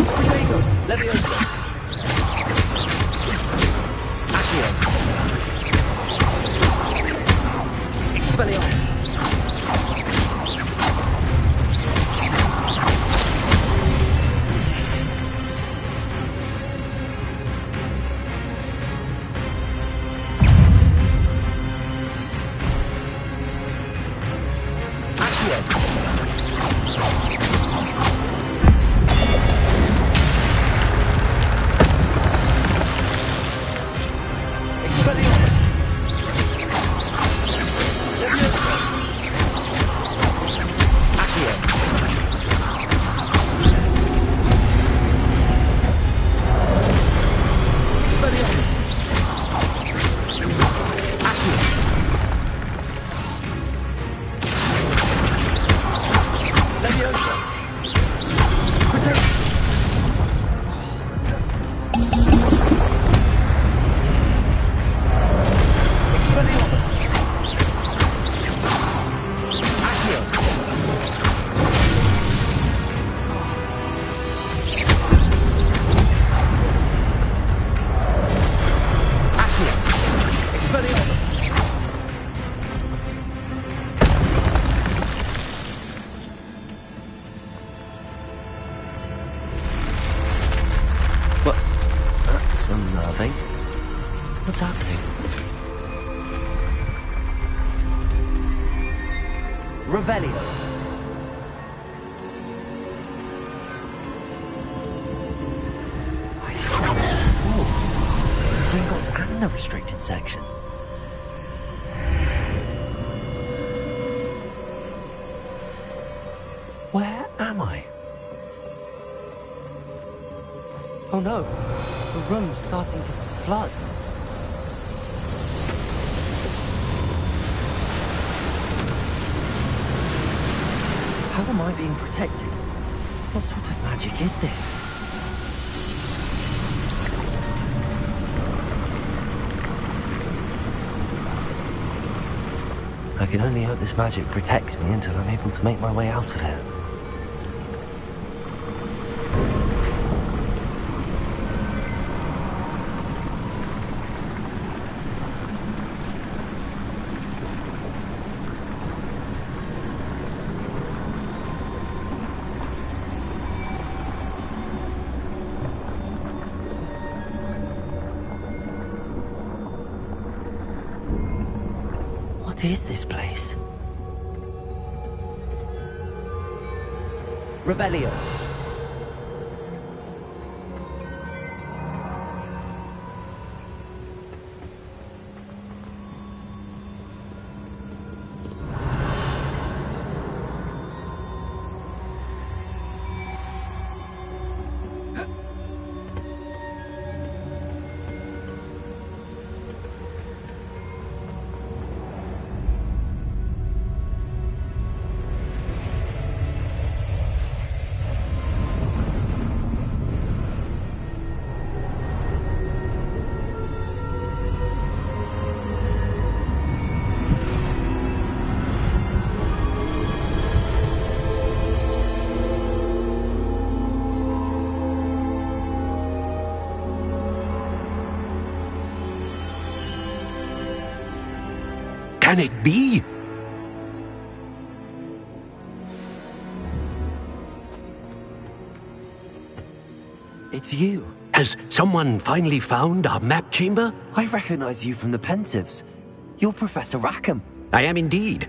Protego. Leviosa. Accio. What's happening? Revelio. I've seen this before. Gringotts and the restricted section. Where am I? Oh no, the room's starting to flood. How am I being protected? What sort of magic is this? I can only hope this magic protects me until I'm able to make my way out of here. What is this place? Revelio. Can it be? It's you. Has someone finally found our map chamber? I recognize you from the Pensives. You're Professor Rackham. I am indeed.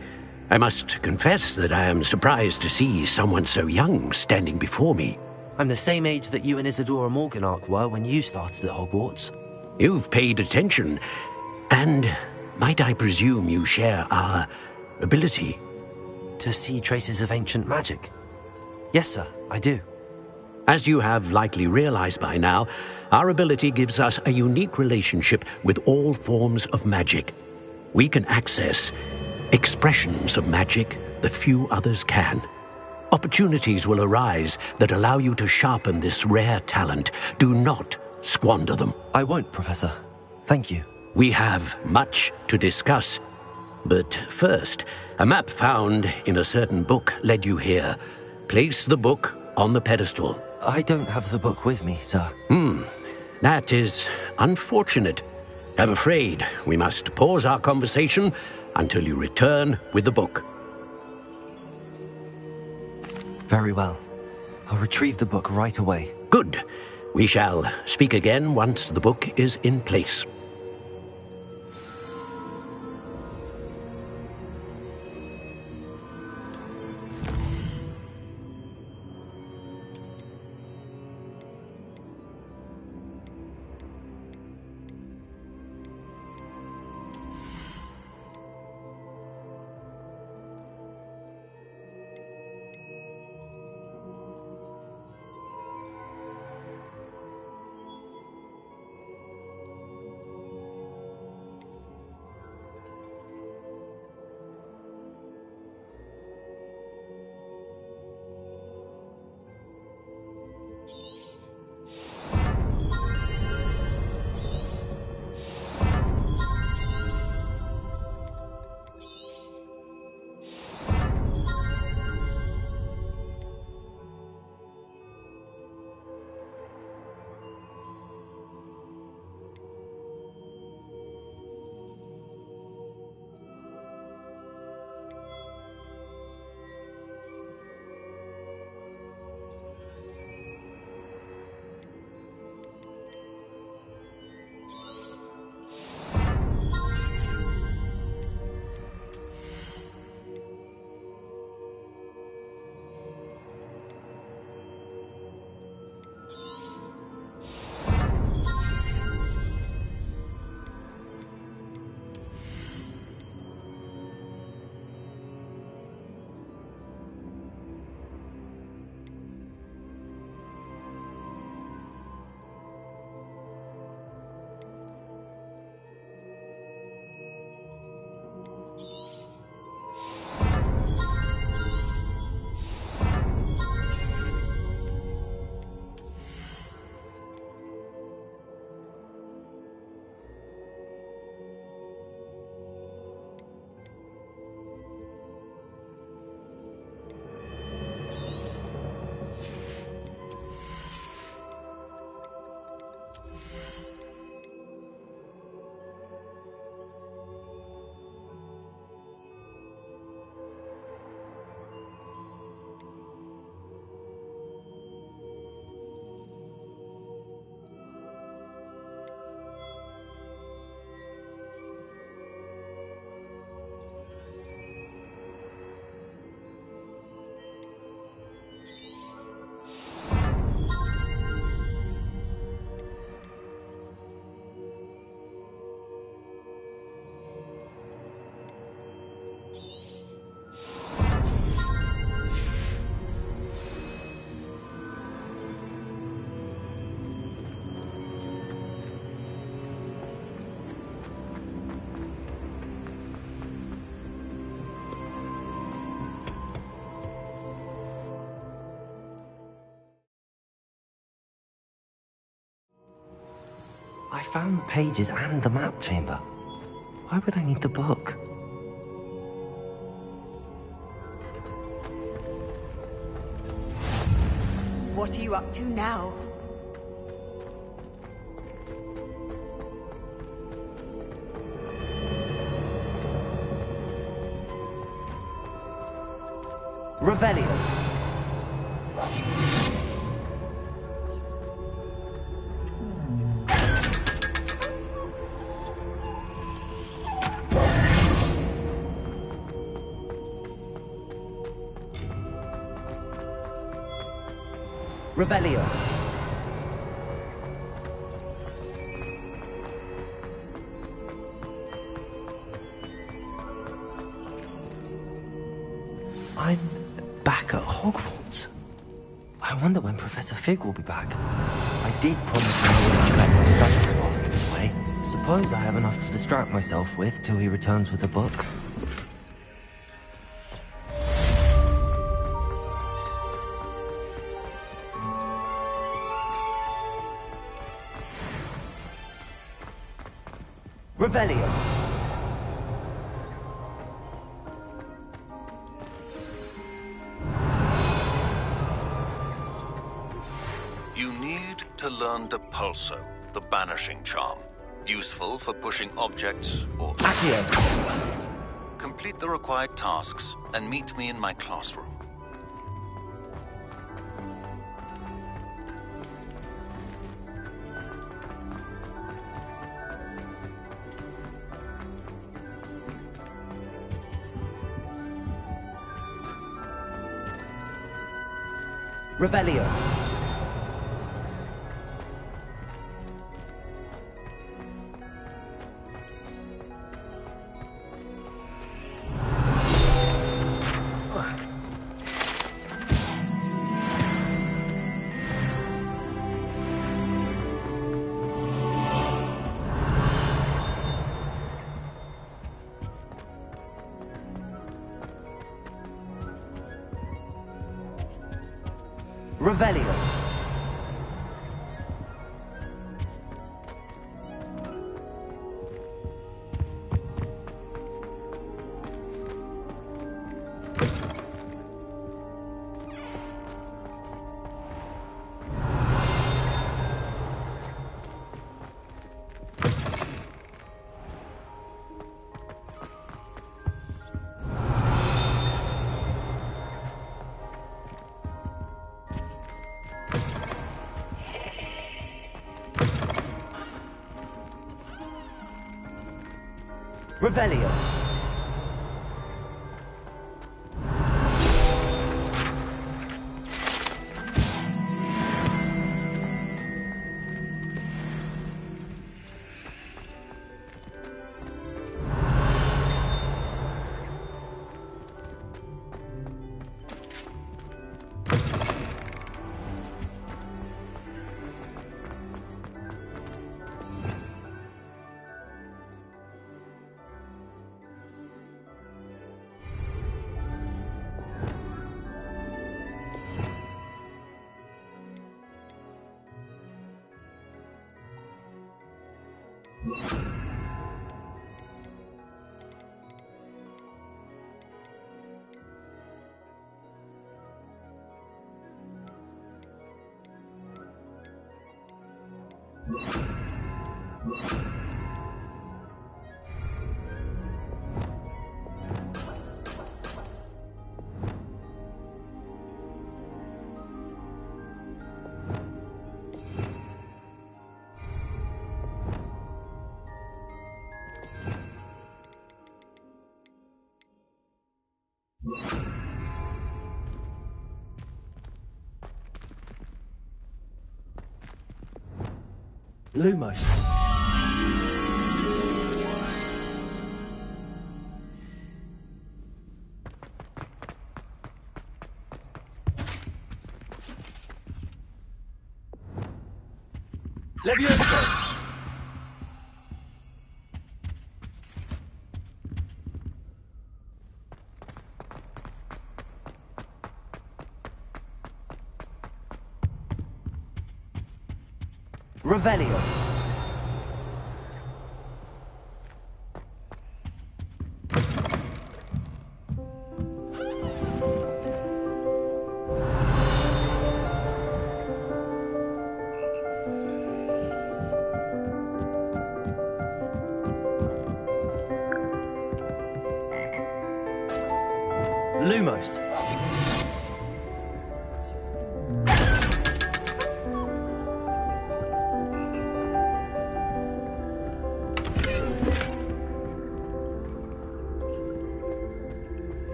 I must confess that I am surprised to see someone so young standing before me. I'm the same age that you and Isadora Morganach were when you started at Hogwarts. You've paid attention, and might I presume you share our ability? To see traces of ancient magic? Yes, sir, I do. As you have likely realized by now, our ability gives us a unique relationship with all forms of magic. We can access expressions of magic that few others can. Opportunities will arise that allow you to sharpen this rare talent. Do not squander them. I won't, Professor. Thank you. We have much to discuss. But first, a map found in a certain book led you here. Place the book on the pedestal. I don't have the book with me, sir. That is unfortunate. I'm afraid we must pause our conversation until you return with the book. Very well. I'll retrieve the book right away. Good. We shall speak again once the book is in place. I found the pages and the map chamber. Why would I need the book? What are you up to now? Revelio. Revelio. I'm back at Hogwarts. I wonder when Professor Fig will be back. I did promise him I wouldn't let my studies while he was away. Suppose I have enough to distract myself with till he returns with the book. Revelio. You need to learn Depulso, the banishing charm. Useful for pushing objects or... Accio. Complete the required tasks and meet me in my classroom. Revelio. Revelio. Revelio. Lumos. Levioso. Revelio. Lumos.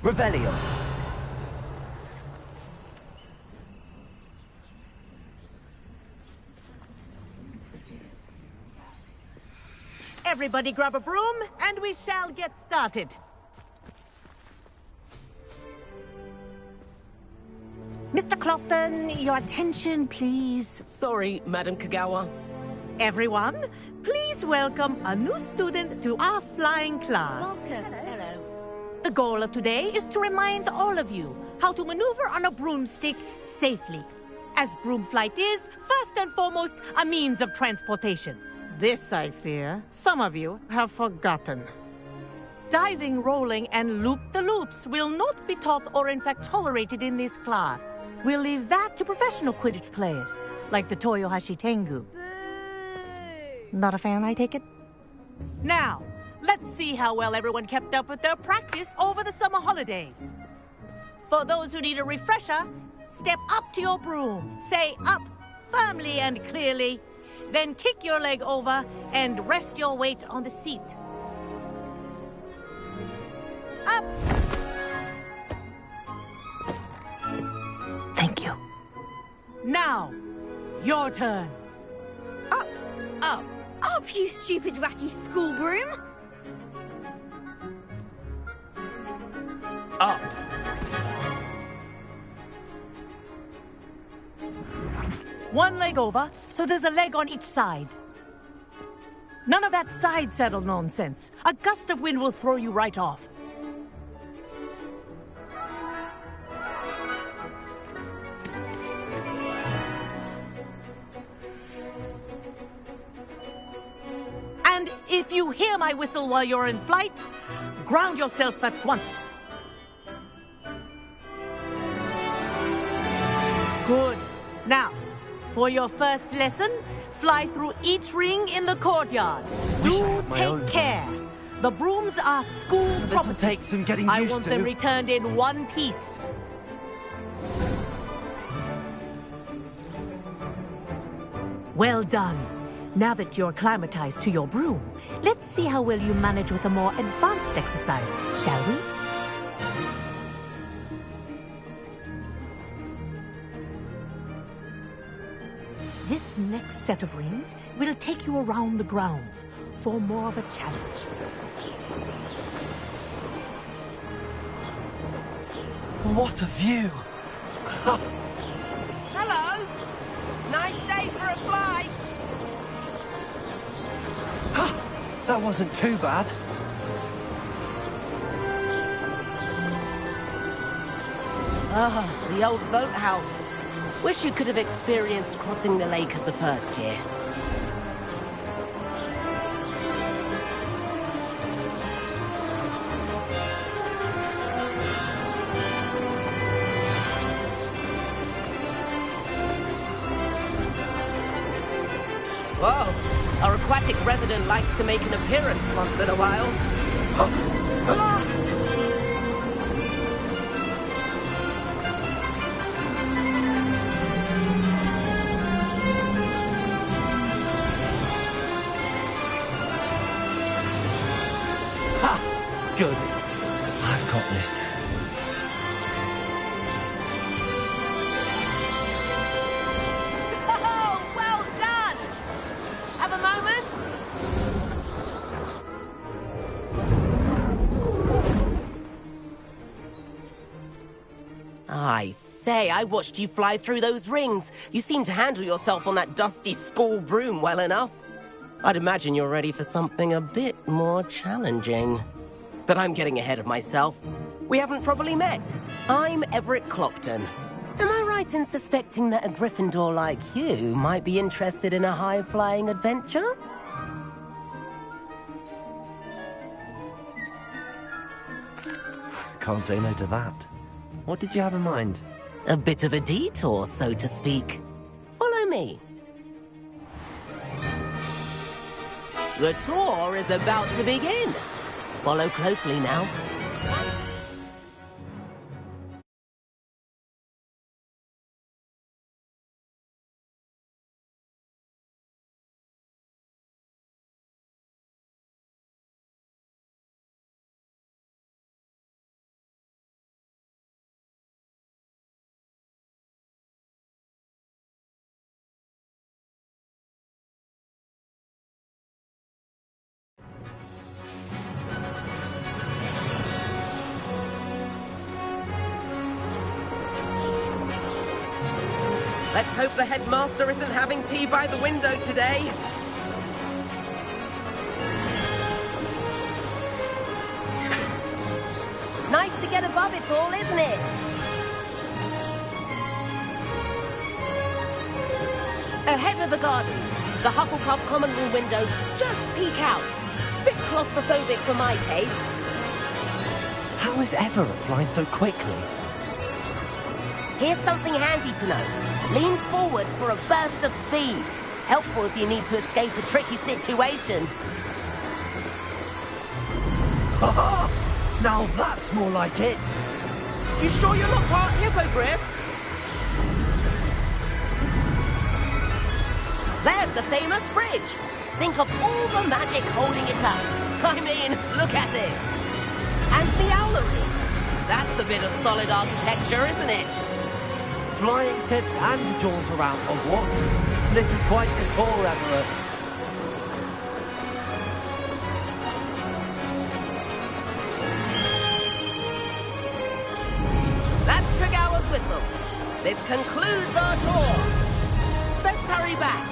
Revelio. Everybody grab a broom, and we shall get started. Mr. Clopton, your attention, please. Sorry, Madam Kagawa. Everyone, please welcome a new student to our flying class. Welcome. Hello. The goal of today is to remind all of you how to maneuver on a broomstick safely, as broom flight is, first and foremost, a means of transportation. This, I fear, some of you have forgotten. Diving, rolling, and loop-the-loops will not be taught or in fact tolerated in this class. We'll leave that to professional Quidditch players, like the Toyohashi Tengu. Not a fan, I take it? Now, let's see how well everyone kept up with their practice over the summer holidays. For those who need a refresher, step up to your broom, say up firmly and clearly, then kick your leg over and rest your weight on the seat. Up! Thank you. Now, your turn. Up! Up! Up, you stupid ratty school broom! Up! One leg over, so there's a leg on each side. None of that side saddle nonsense. A gust of wind will throw you right off. And if you hear my whistle while you're in flight, ground yourself at once. Good. Now, for your first lesson, fly through each ring in the courtyard. Do take care. The brooms are school property. This will take some getting I used want to. them returned in one piece. Well done. Now that you're acclimatized to your broom, let's see how well you manage with a more advanced exercise, shall we? This next set of rings will take you around the grounds for more of a challenge. What a view! Hello! Nice day for a flight! That wasn't too bad. Ah, the old boathouse. Wish you could have experienced crossing the lake as a first year. Whoa, our aquatic resident likes to make an appearance once in a while. Good. I've got this. Oh, well done! Have a moment? I say, I watched you fly through those rings. You seem to handle yourself on that dusty school broom well enough. I'd imagine you're ready for something a bit more challenging. But I'm getting ahead of myself. We haven't properly met. I'm Everett Clopton. Am I right in suspecting that a Gryffindor like you might be interested in a high-flying adventure? Can't say no to that. What did you have in mind? A bit of a detour, so to speak. Follow me. The tour is about to begin. Follow closely now. Let's hope the headmaster isn't having tea by the window today. Nice to get above it all, isn't it? Ahead of the gardens. The Hufflepuff common room windows just peek out. Bit claustrophobic for my taste. How is Everett flying so quickly? Here's something handy to know. Lean forward for a burst of speed. Helpful if you need to escape a tricky situation. Now that's more like it. You sure you're not part hippogriff? There's the famous bridge. Think of all the magic holding it up. I mean, look at it. And the owlery. That's a bit of solid architecture, isn't it? Flying tips and a jaunt around Hogwarts. This is quite the tour, Everett. That's Kagawa's whistle. This concludes our tour. Best hurry back.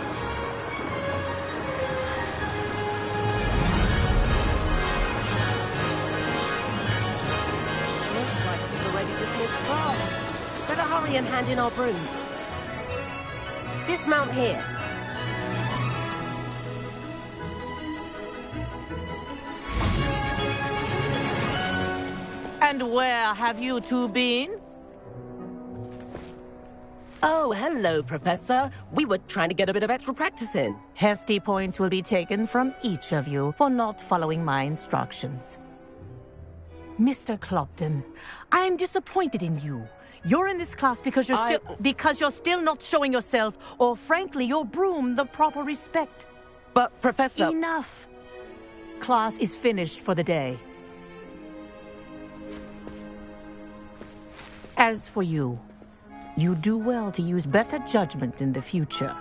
Looks like we've already dismissed class. Better hurry and hand in our brooms. Dismount here. And where have you two been? Oh, hello, Professor. We were trying to get a bit of extra practice in. Hefty points will be taken from each of you for not following my instructions. Mr. Clopton, I'm disappointed in you. You're in this class because you're still not showing yourself, or frankly, your broom, the proper respect. But, Professor... Enough. Class is finished for the day. As for you, you do well to use better judgment in the future.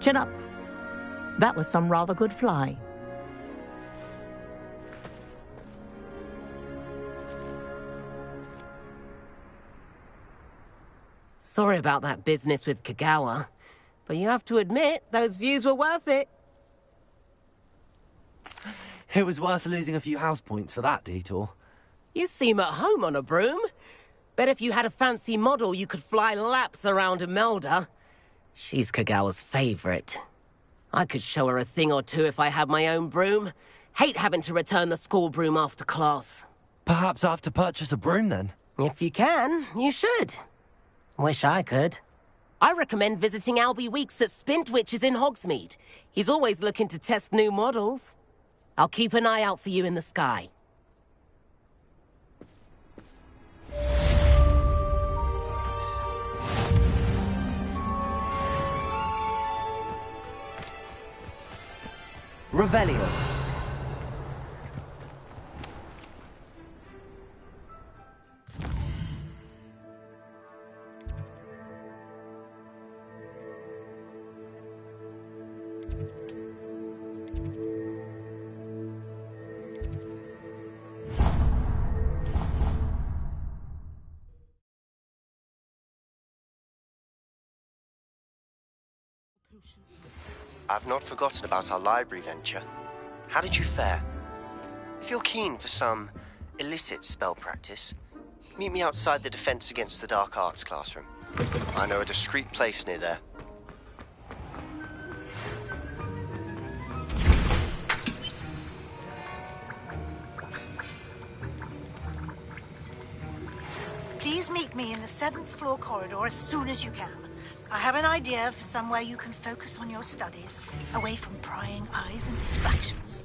Chin up. That was some rather good flying. Sorry about that business with Kagawa, but you have to admit, those views were worth it. It was worth losing a few house points for that detour. You seem at home on a broom. Bet if you had a fancy model, you could fly laps around Imelda. She's Kagawa's favorite. I could show her a thing or two if I had my own broom. Hate having to return the school broom after class. Perhaps I have to purchase a broom then? If you can, you should. Wish I could. I recommend visiting Albie Weeks at Spintwitches in Hogsmeade. He's always looking to test new models. I'll keep an eye out for you in the sky. Revelio. I've not forgotten about our library venture. How did you fare? If you're keen for some illicit spell practice, meet me outside the Defense Against the Dark Arts classroom. I know a discreet place near there. Please meet me in the 7th floor corridor as soon as you can. I have an idea for somewhere you can focus on your studies, away from prying eyes and distractions.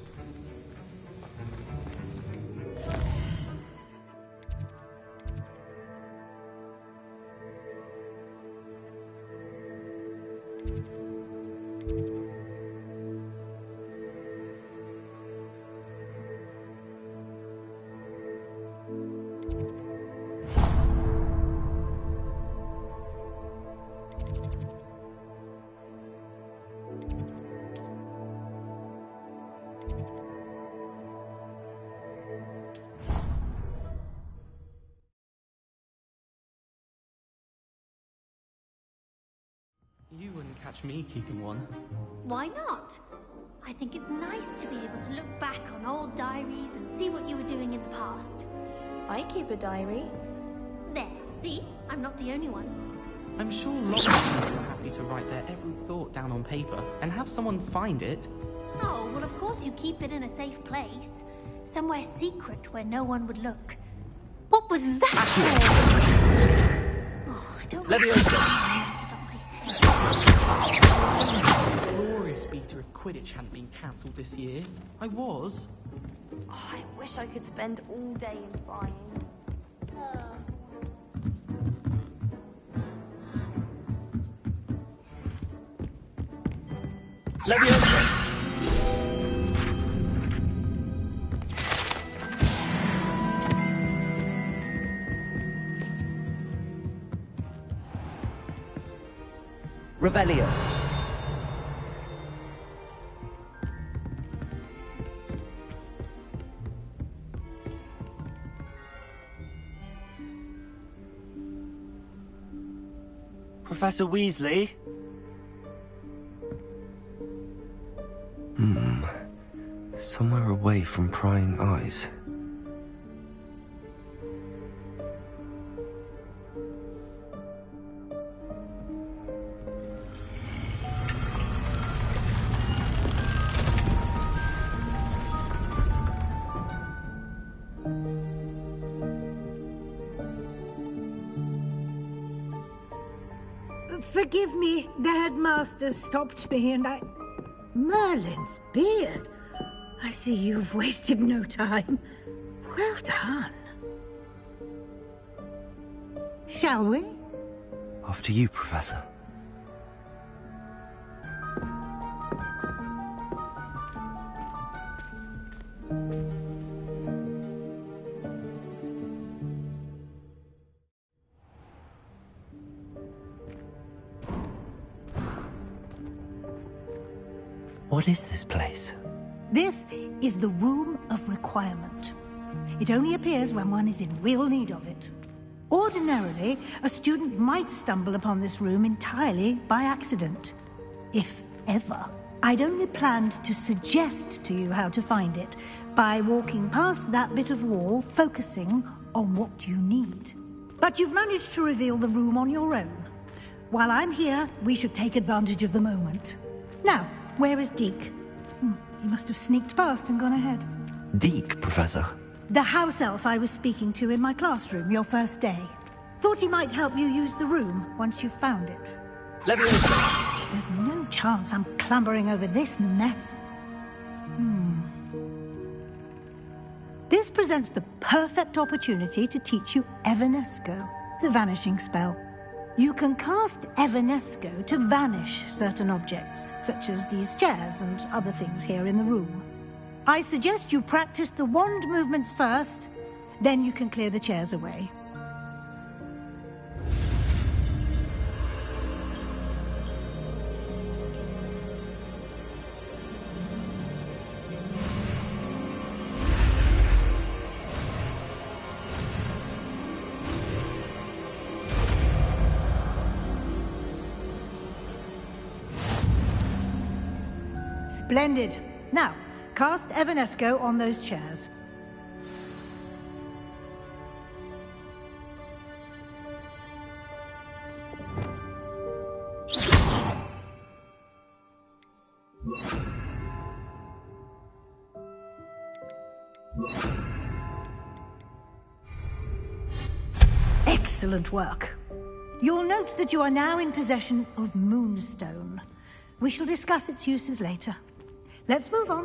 You wouldn't catch me keeping one. Why not? I think it's nice to be able to look back on old diaries and see what you were doing in the past. I keep a diary. There, see? I'm not the only one. I'm sure lots of people are happy to write their every thought down on paper and have someone find it. Oh, well, of course you keep it in a safe place. Somewhere secret where no one would look. What was that? Oh, I don't Let me Glorious beta if Quidditch hadn't been cancelled this year. I was. Oh, I wish I could spend all day in flying. Revelio. Professor Weasley? Somewhere away from prying eyes. Forgive me, the headmaster stopped me and I... Merlin's beard. I see you've wasted no time. Well done. Shall we? After you, Professor. What is this place? This is the Room of Requirement. It only appears when one is in real need of it. Ordinarily, a student might stumble upon this room entirely by accident. If ever. I'd only planned to suggest to you how to find it by walking past that bit of wall, focusing on what you need. But you've managed to reveal the room on your own. While I'm here, we should take advantage of the moment. Now, where is Deke? He must have sneaked past and gone ahead. Deke, Professor. The house elf I was speaking to in my classroom your first day. Thought he might help you use the room once you've found it. There's no chance I'm clambering over this mess. This presents the perfect opportunity to teach you Evanesco, the vanishing spell. You can cast Evanesco to vanish certain objects, such as these chairs and other things here in the room. I suggest you practice the wand movements first, then you can clear the chairs away. Splendid. Now, cast Evanesco on those chairs. Excellent work. You'll note that you are now in possession of Moonstone. We shall discuss its uses later. Let's move on.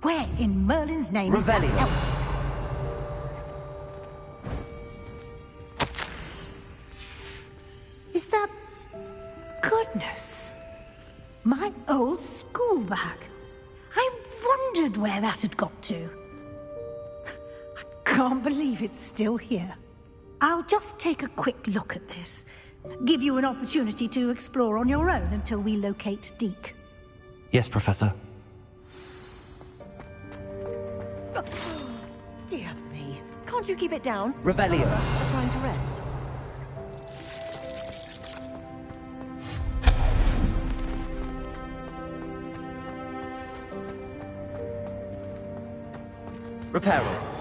Where in Merlin's name is that elf? Is that... Goodness. My old school bag. I wondered where that had got to. I can't believe it's still here. I'll just take a quick look at this. Give you an opportunity to explore on your own until we locate Deke. Yes, Professor. Dear me. Can't you keep it down? Revelio. Some of us are trying to rest. Reparo.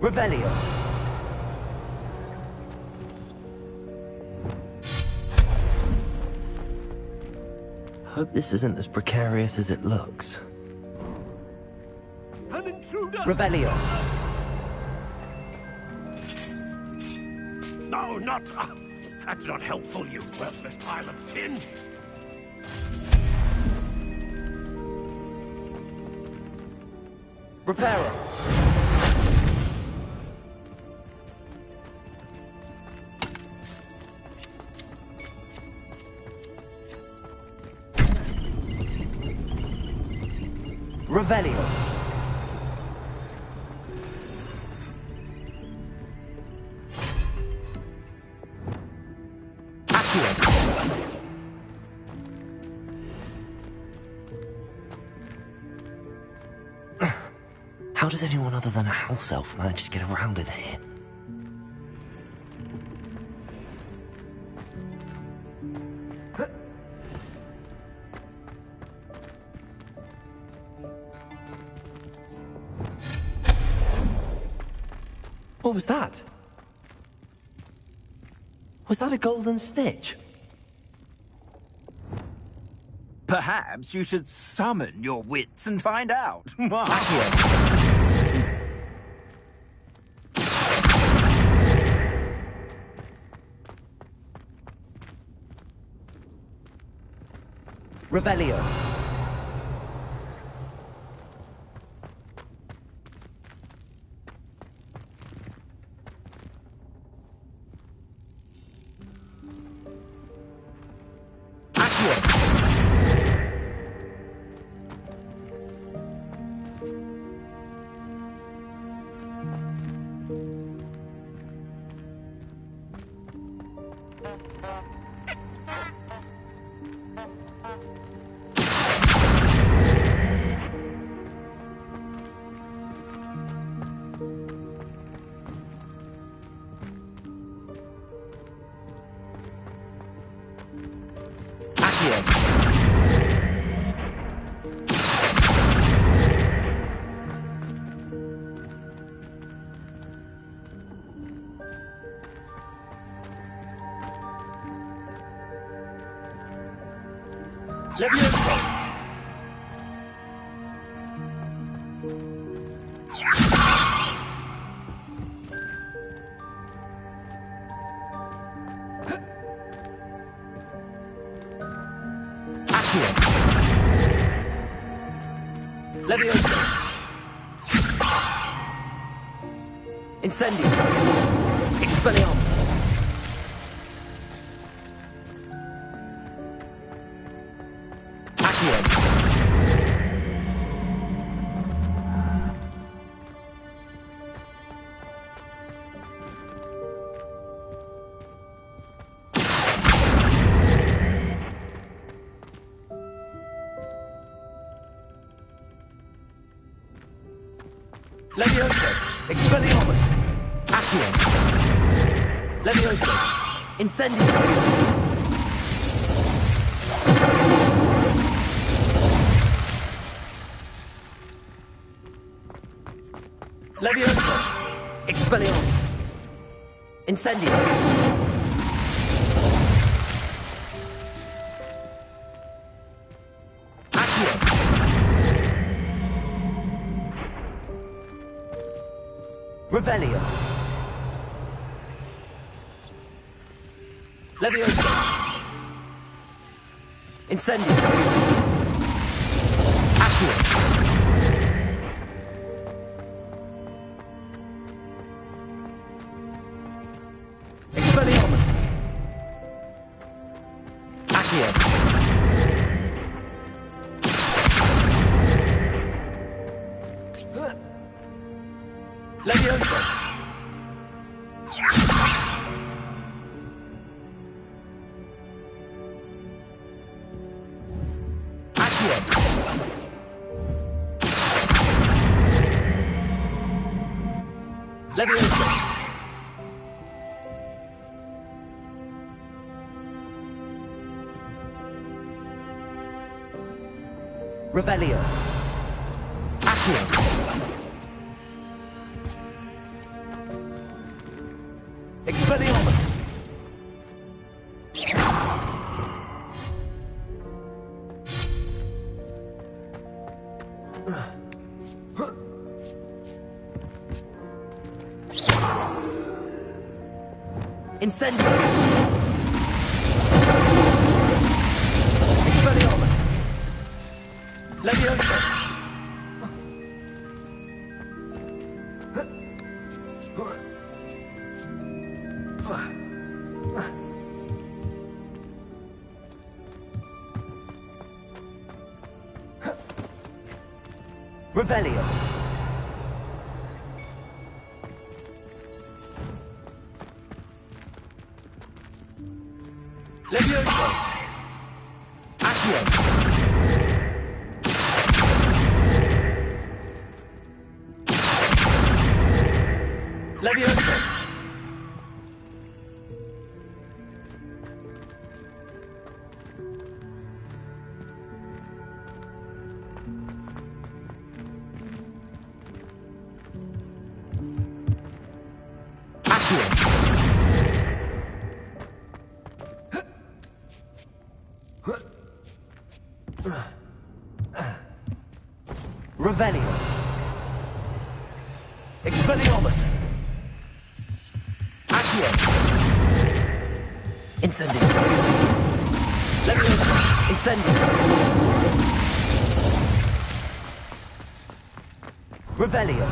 Revelio. Hope this isn't as precarious as it looks. An intruder! Revelio. No, not... that's not helpful, you worthless pile of tin. Reparo. Revelio. How does anyone other than a house elf manage to get around in here? What was that? Was that a golden snitch? Perhaps you should summon your wits and find out. Revelio. Levioso. Levioso. Incendio. Expelliarmus. Levioso. Expelliarmus. Accio. Levioso. Incendio. Levioso. Expelliarmus. Incendio. Revelio. Levioso. Incendio. Accio. Expelliarmus. Accio. Levioso. Accio. Levioso. Revelio. Accio. Expelliarmus! Incendio! Expelliarmus! Leviosa! Revelio! Leviosa! Accio! Leviosa! Revelio. Expelliarmus. Accio. Incendio. Leviosa. Incendio. Revelio.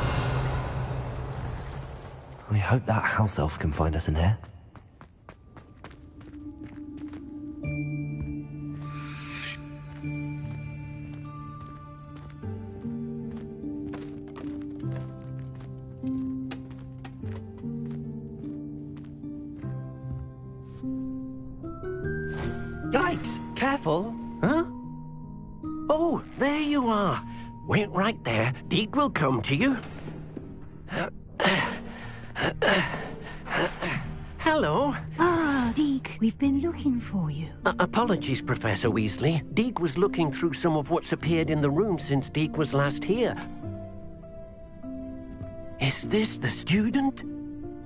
I hope that house elf can find us in here. Yikes! Careful! Huh? Oh, there you are. Wait right there. Deke will come to you. Hello. Ah, Deke, we've been looking for you. Apologies, Professor Weasley. Deke was looking through some of what's appeared in the room since Deke was last here. Is this the student?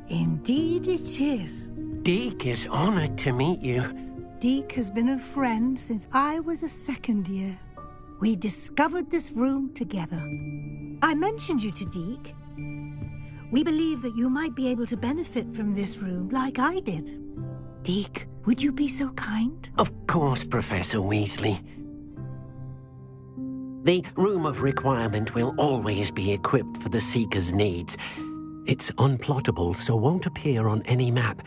Indeed it is. Deke is honored to meet you. Deke has been a friend since I was a second year. We discovered this room together. I mentioned you to Deke. We believe that you might be able to benefit from this room like I did. Deke, would you be so kind? Of course, Professor Weasley. The Room of Requirement will always be equipped for the Seeker's needs. It's unplottable, so won't appear on any map.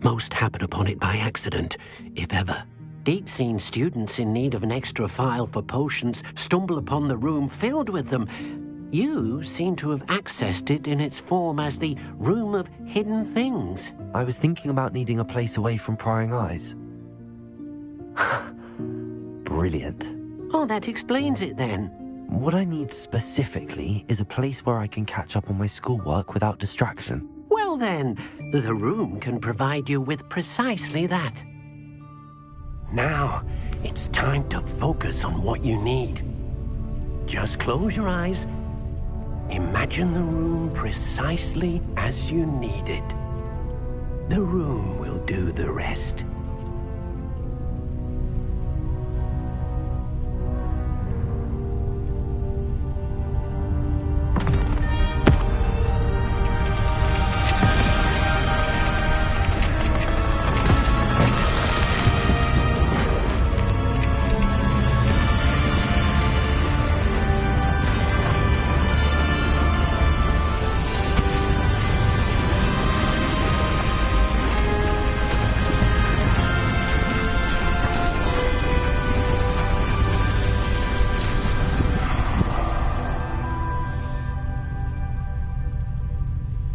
Most happen upon it by accident, if ever. Deke's seen students in need of an extra file for potions stumble upon the room filled with them. You seem to have accessed it in its form as the Room of Hidden Things. I was thinking about needing a place away from prying eyes. Brilliant. Oh, that explains it then. What I need specifically is a place where I can catch up on my schoolwork without distraction. Well then, the room can provide you with precisely that. Now, it's time to focus on what you need. Just close your eyes. Imagine the room precisely as you need it. The room will do the rest.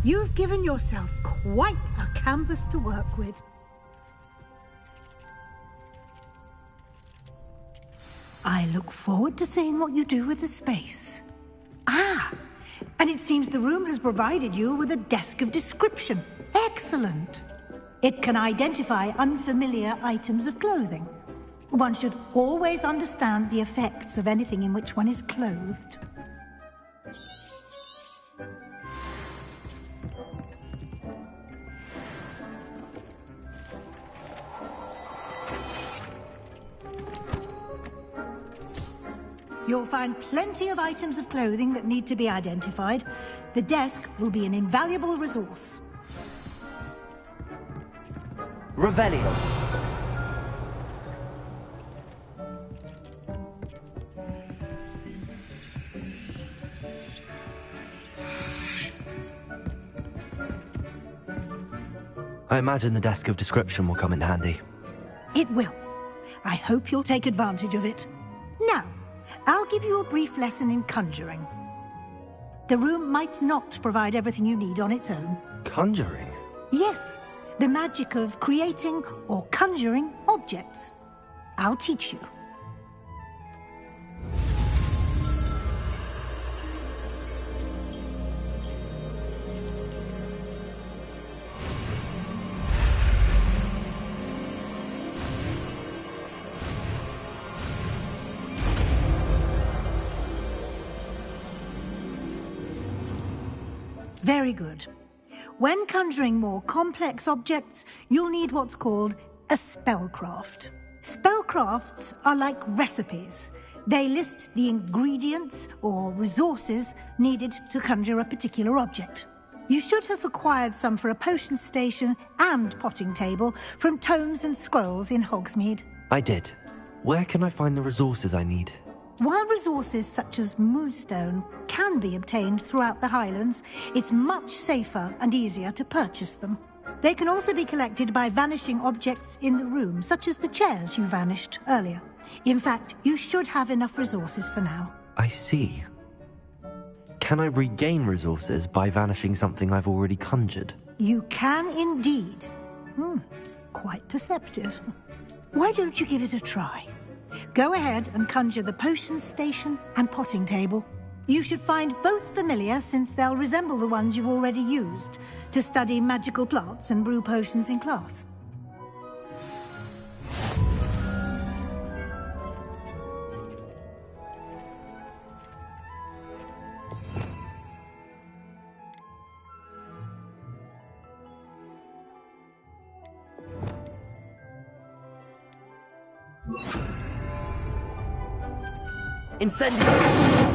You've given yourself quite a canvas to work with. I look forward to seeing what you do with the space. Ah, and it seems the room has provided you with a desk of description. Excellent. It can identify unfamiliar items of clothing. One should always understand the effects of anything in which one is clothed. You'll find plenty of items of clothing that need to be identified. The desk will be an invaluable resource. Revelio. I imagine the desk of description will come in handy. It will. I hope you'll take advantage of it. Now, I'll give you a brief lesson in conjuring. The room might not provide everything you need on its own. Conjuring? Yes, the magic of creating or conjuring objects. I'll teach you. Very good. When conjuring more complex objects, you'll need what's called a spellcraft. Spellcrafts are like recipes. They list the ingredients or resources needed to conjure a particular object. You should have acquired some for a potion station and potting table from tomes and scrolls in Hogsmeade. I did. Where can I find the resources I need? While resources such as moonstone can be obtained throughout the Highlands, it's much safer and easier to purchase them. They can also be collected by vanishing objects in the room, such as the chairs you vanished earlier. In fact, you should have enough resources for now. I see. Can I regain resources by vanishing something I've already conjured? You can indeed. Quite perceptive. Why don't you give it a try? Go ahead and conjure the potion station and potting table. You should find both familiar, since they'll resemble the ones you've already used to study magical plants and brew potions in class. Incendio!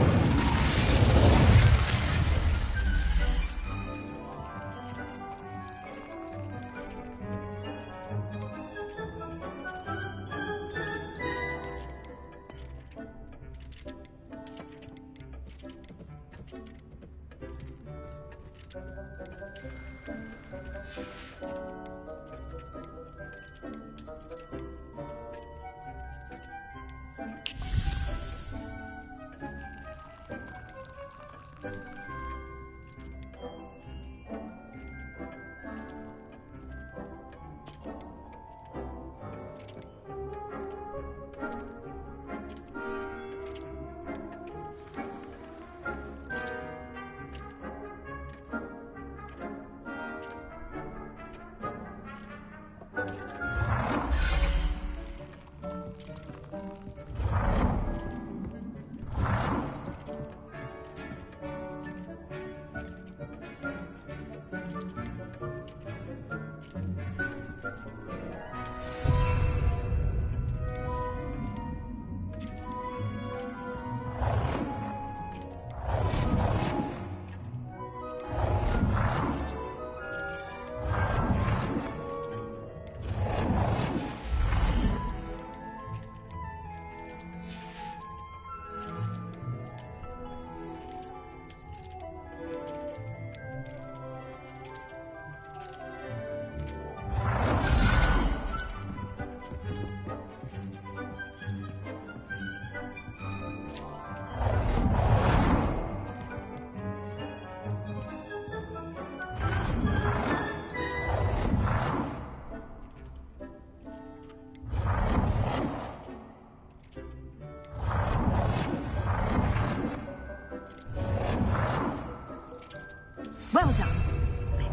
Well done.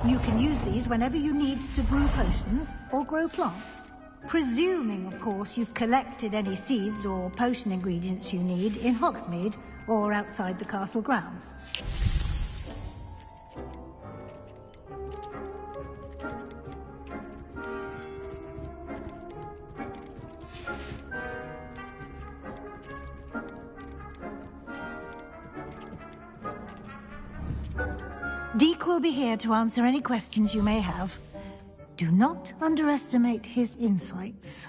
You can use these whenever you need to brew potions or grow plants. Presuming, of course, you've collected any seeds or potion ingredients you need in Hogsmeade or outside the castle grounds. Deke will be here to answer any questions you may have. Do not underestimate his insights.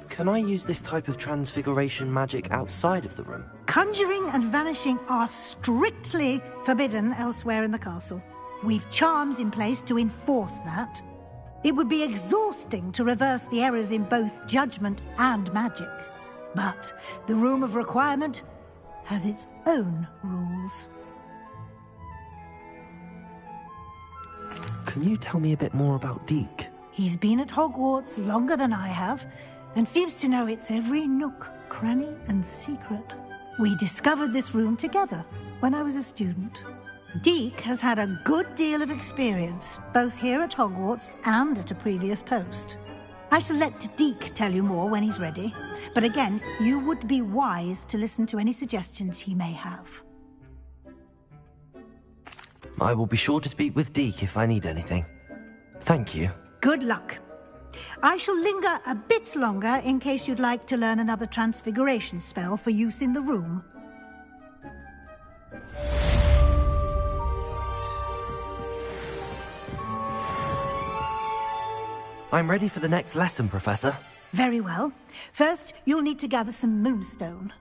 Can I use this type of transfiguration magic outside of the room? Conjuring and vanishing are strictly forbidden elsewhere in the castle. We've charms in place to enforce that. It would be exhausting to reverse the errors in both judgment and magic. But the Room of Requirement has its own rules. Can you tell me a bit more about Deke? He's been at Hogwarts longer than I have, and seems to know its every nook, cranny, and secret. We discovered this room together when I was a student. Deke has had a good deal of experience, both here at Hogwarts and at a previous post. I shall let Deke tell you more when he's ready, but again, you would be wise to listen to any suggestions he may have. I will be sure to speak with Deke if I need anything. Thank you. Good luck. I shall linger a bit longer in case you'd like to learn another transfiguration spell for use in the room. I'm ready for the next lesson, Professor. Very well. First, you'll need to gather some moonstone.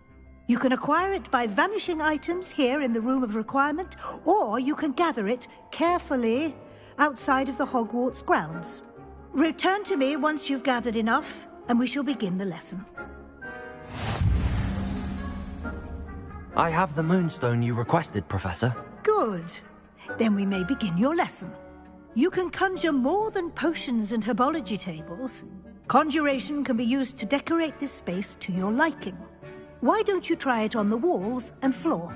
You can acquire it by vanishing items here in the Room of Requirement, or you can gather it carefully outside of the Hogwarts grounds. Return to me once you've gathered enough, and we shall begin the lesson. I have the moonstone you requested, Professor. Good. Then we may begin your lesson. You can conjure more than potions and herbology tables. Conjuration can be used to decorate this space to your liking. Why don't you try it on the walls and floor?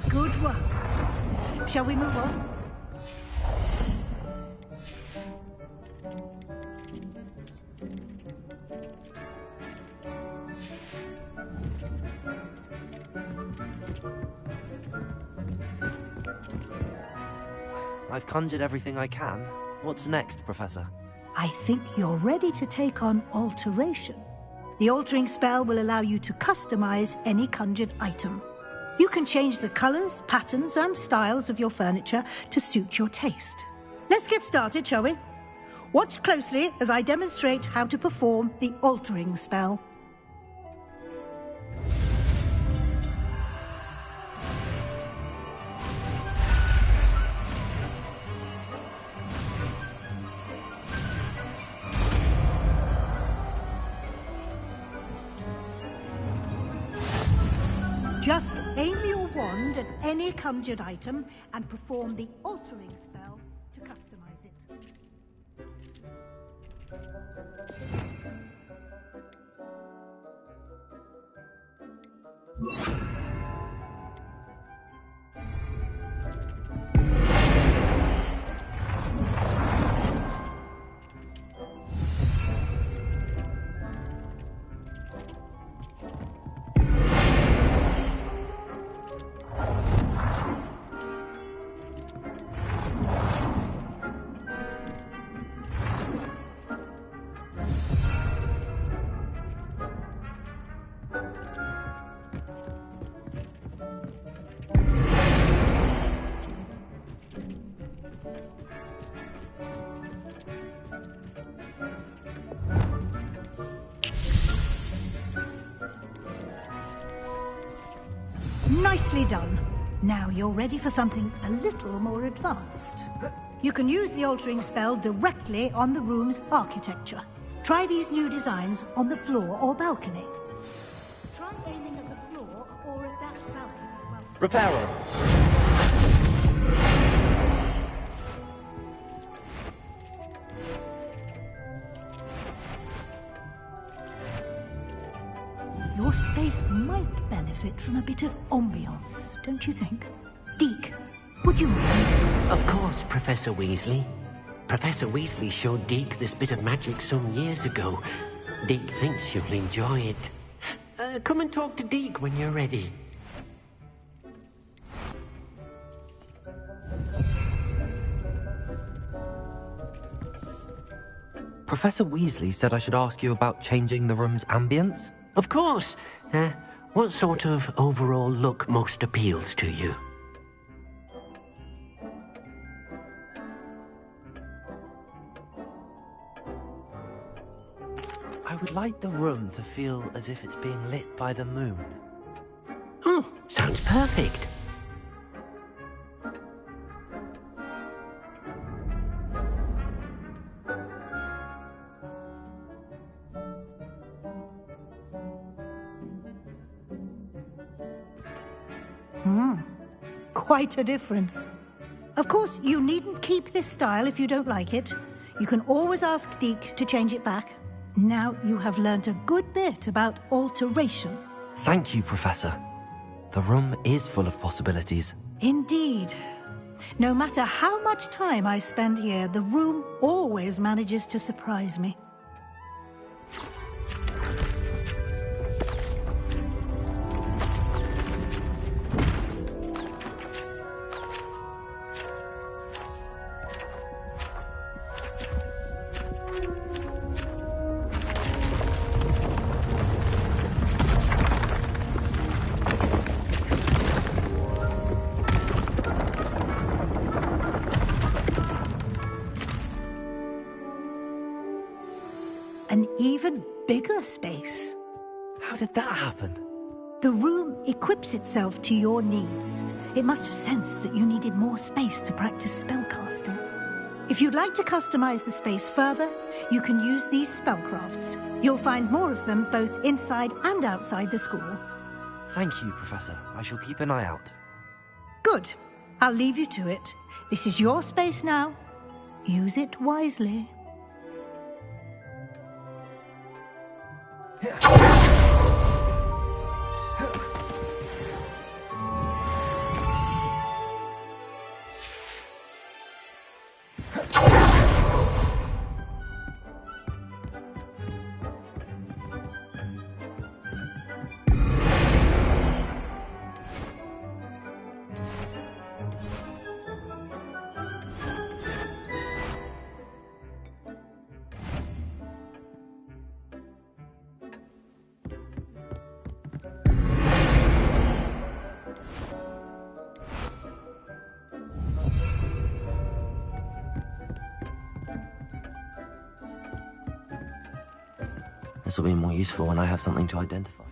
Good work. Shall we move on? I've conjured everything I can. What's next, Professor? I think you're ready to take on alteration. The altering spell will allow you to customize any conjured item. You can change the colors, patterns, and styles of your furniture to suit your taste. Let's get started, shall we? Watch closely as I demonstrate how to perform the altering spell. Just aim your wand at any conjured item and perform the altering spell to customize it. Nicely done. Now you're ready for something a little more advanced. You can use the altering spell directly on the room's architecture. Try these new designs on the floor or balcony. Try aiming at the floor or at that balcony. Reparo! Your space might benefit from a bit of ambiance, don't you think? Deke, would you mind? Of course, Professor Weasley. Professor Weasley showed Deke this bit of magic some years ago. Deke thinks you'll enjoy it. Come and talk to Deke when you're ready. Professor Weasley said I should ask you about changing the room's ambience? Of course. What sort of overall look most appeals to you? I would like the room to feel as if it's being lit by the moon. Oh, sounds perfect. Quite a difference. Of course, you needn't keep this style if you don't like it. You can always ask Deke to change it back. Now you have learnt a good bit about alteration. Thank you, Professor. The room is full of possibilities. Indeed. No matter how much time I spend here, the room always manages to surprise me. An even bigger space. How did that happen? The room equips itself to your needs. It must have sensed that you needed more space to practice spellcasting. If you'd like to customize the space further, you can use these spellcrafts. You'll find more of them both inside and outside the school. Thank you, Professor. I shall keep an eye out. Good. I'll leave you to it. This is your space now. Use it wisely. This will be more useful when I have something to identify.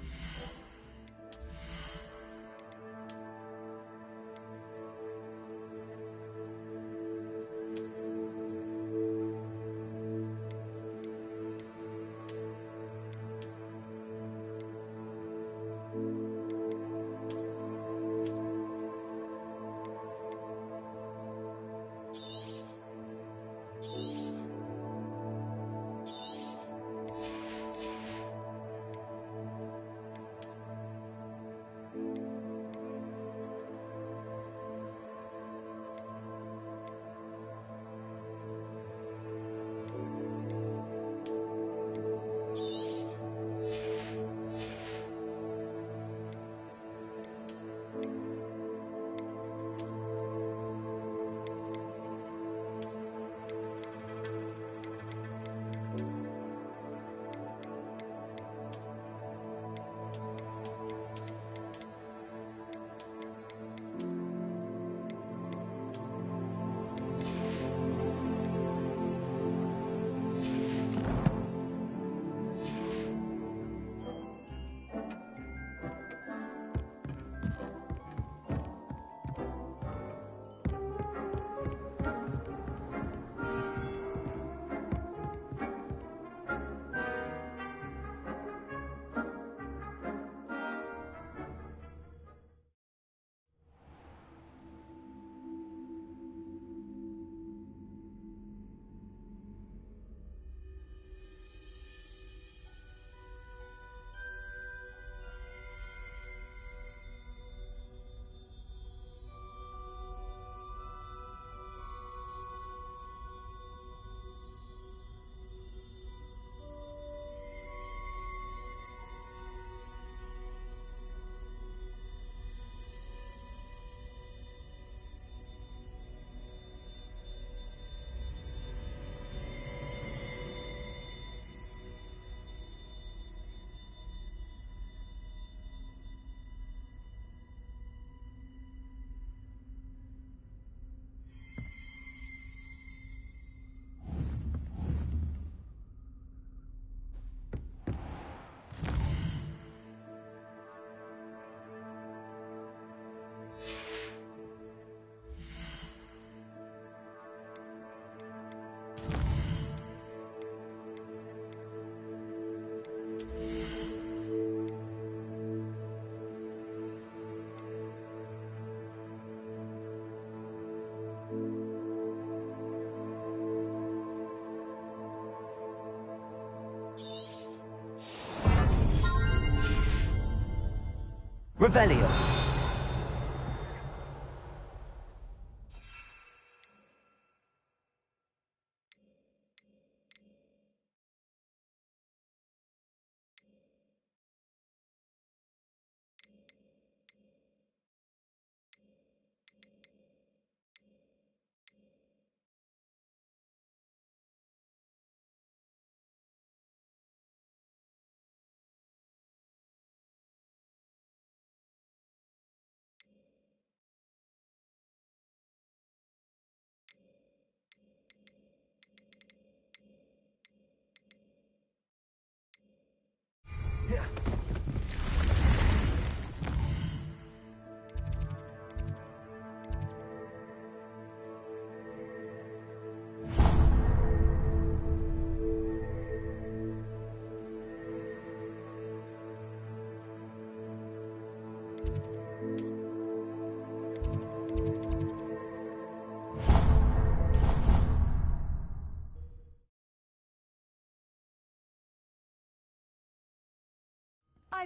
Revelio.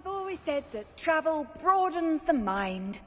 I've always said that travel broadens the mind.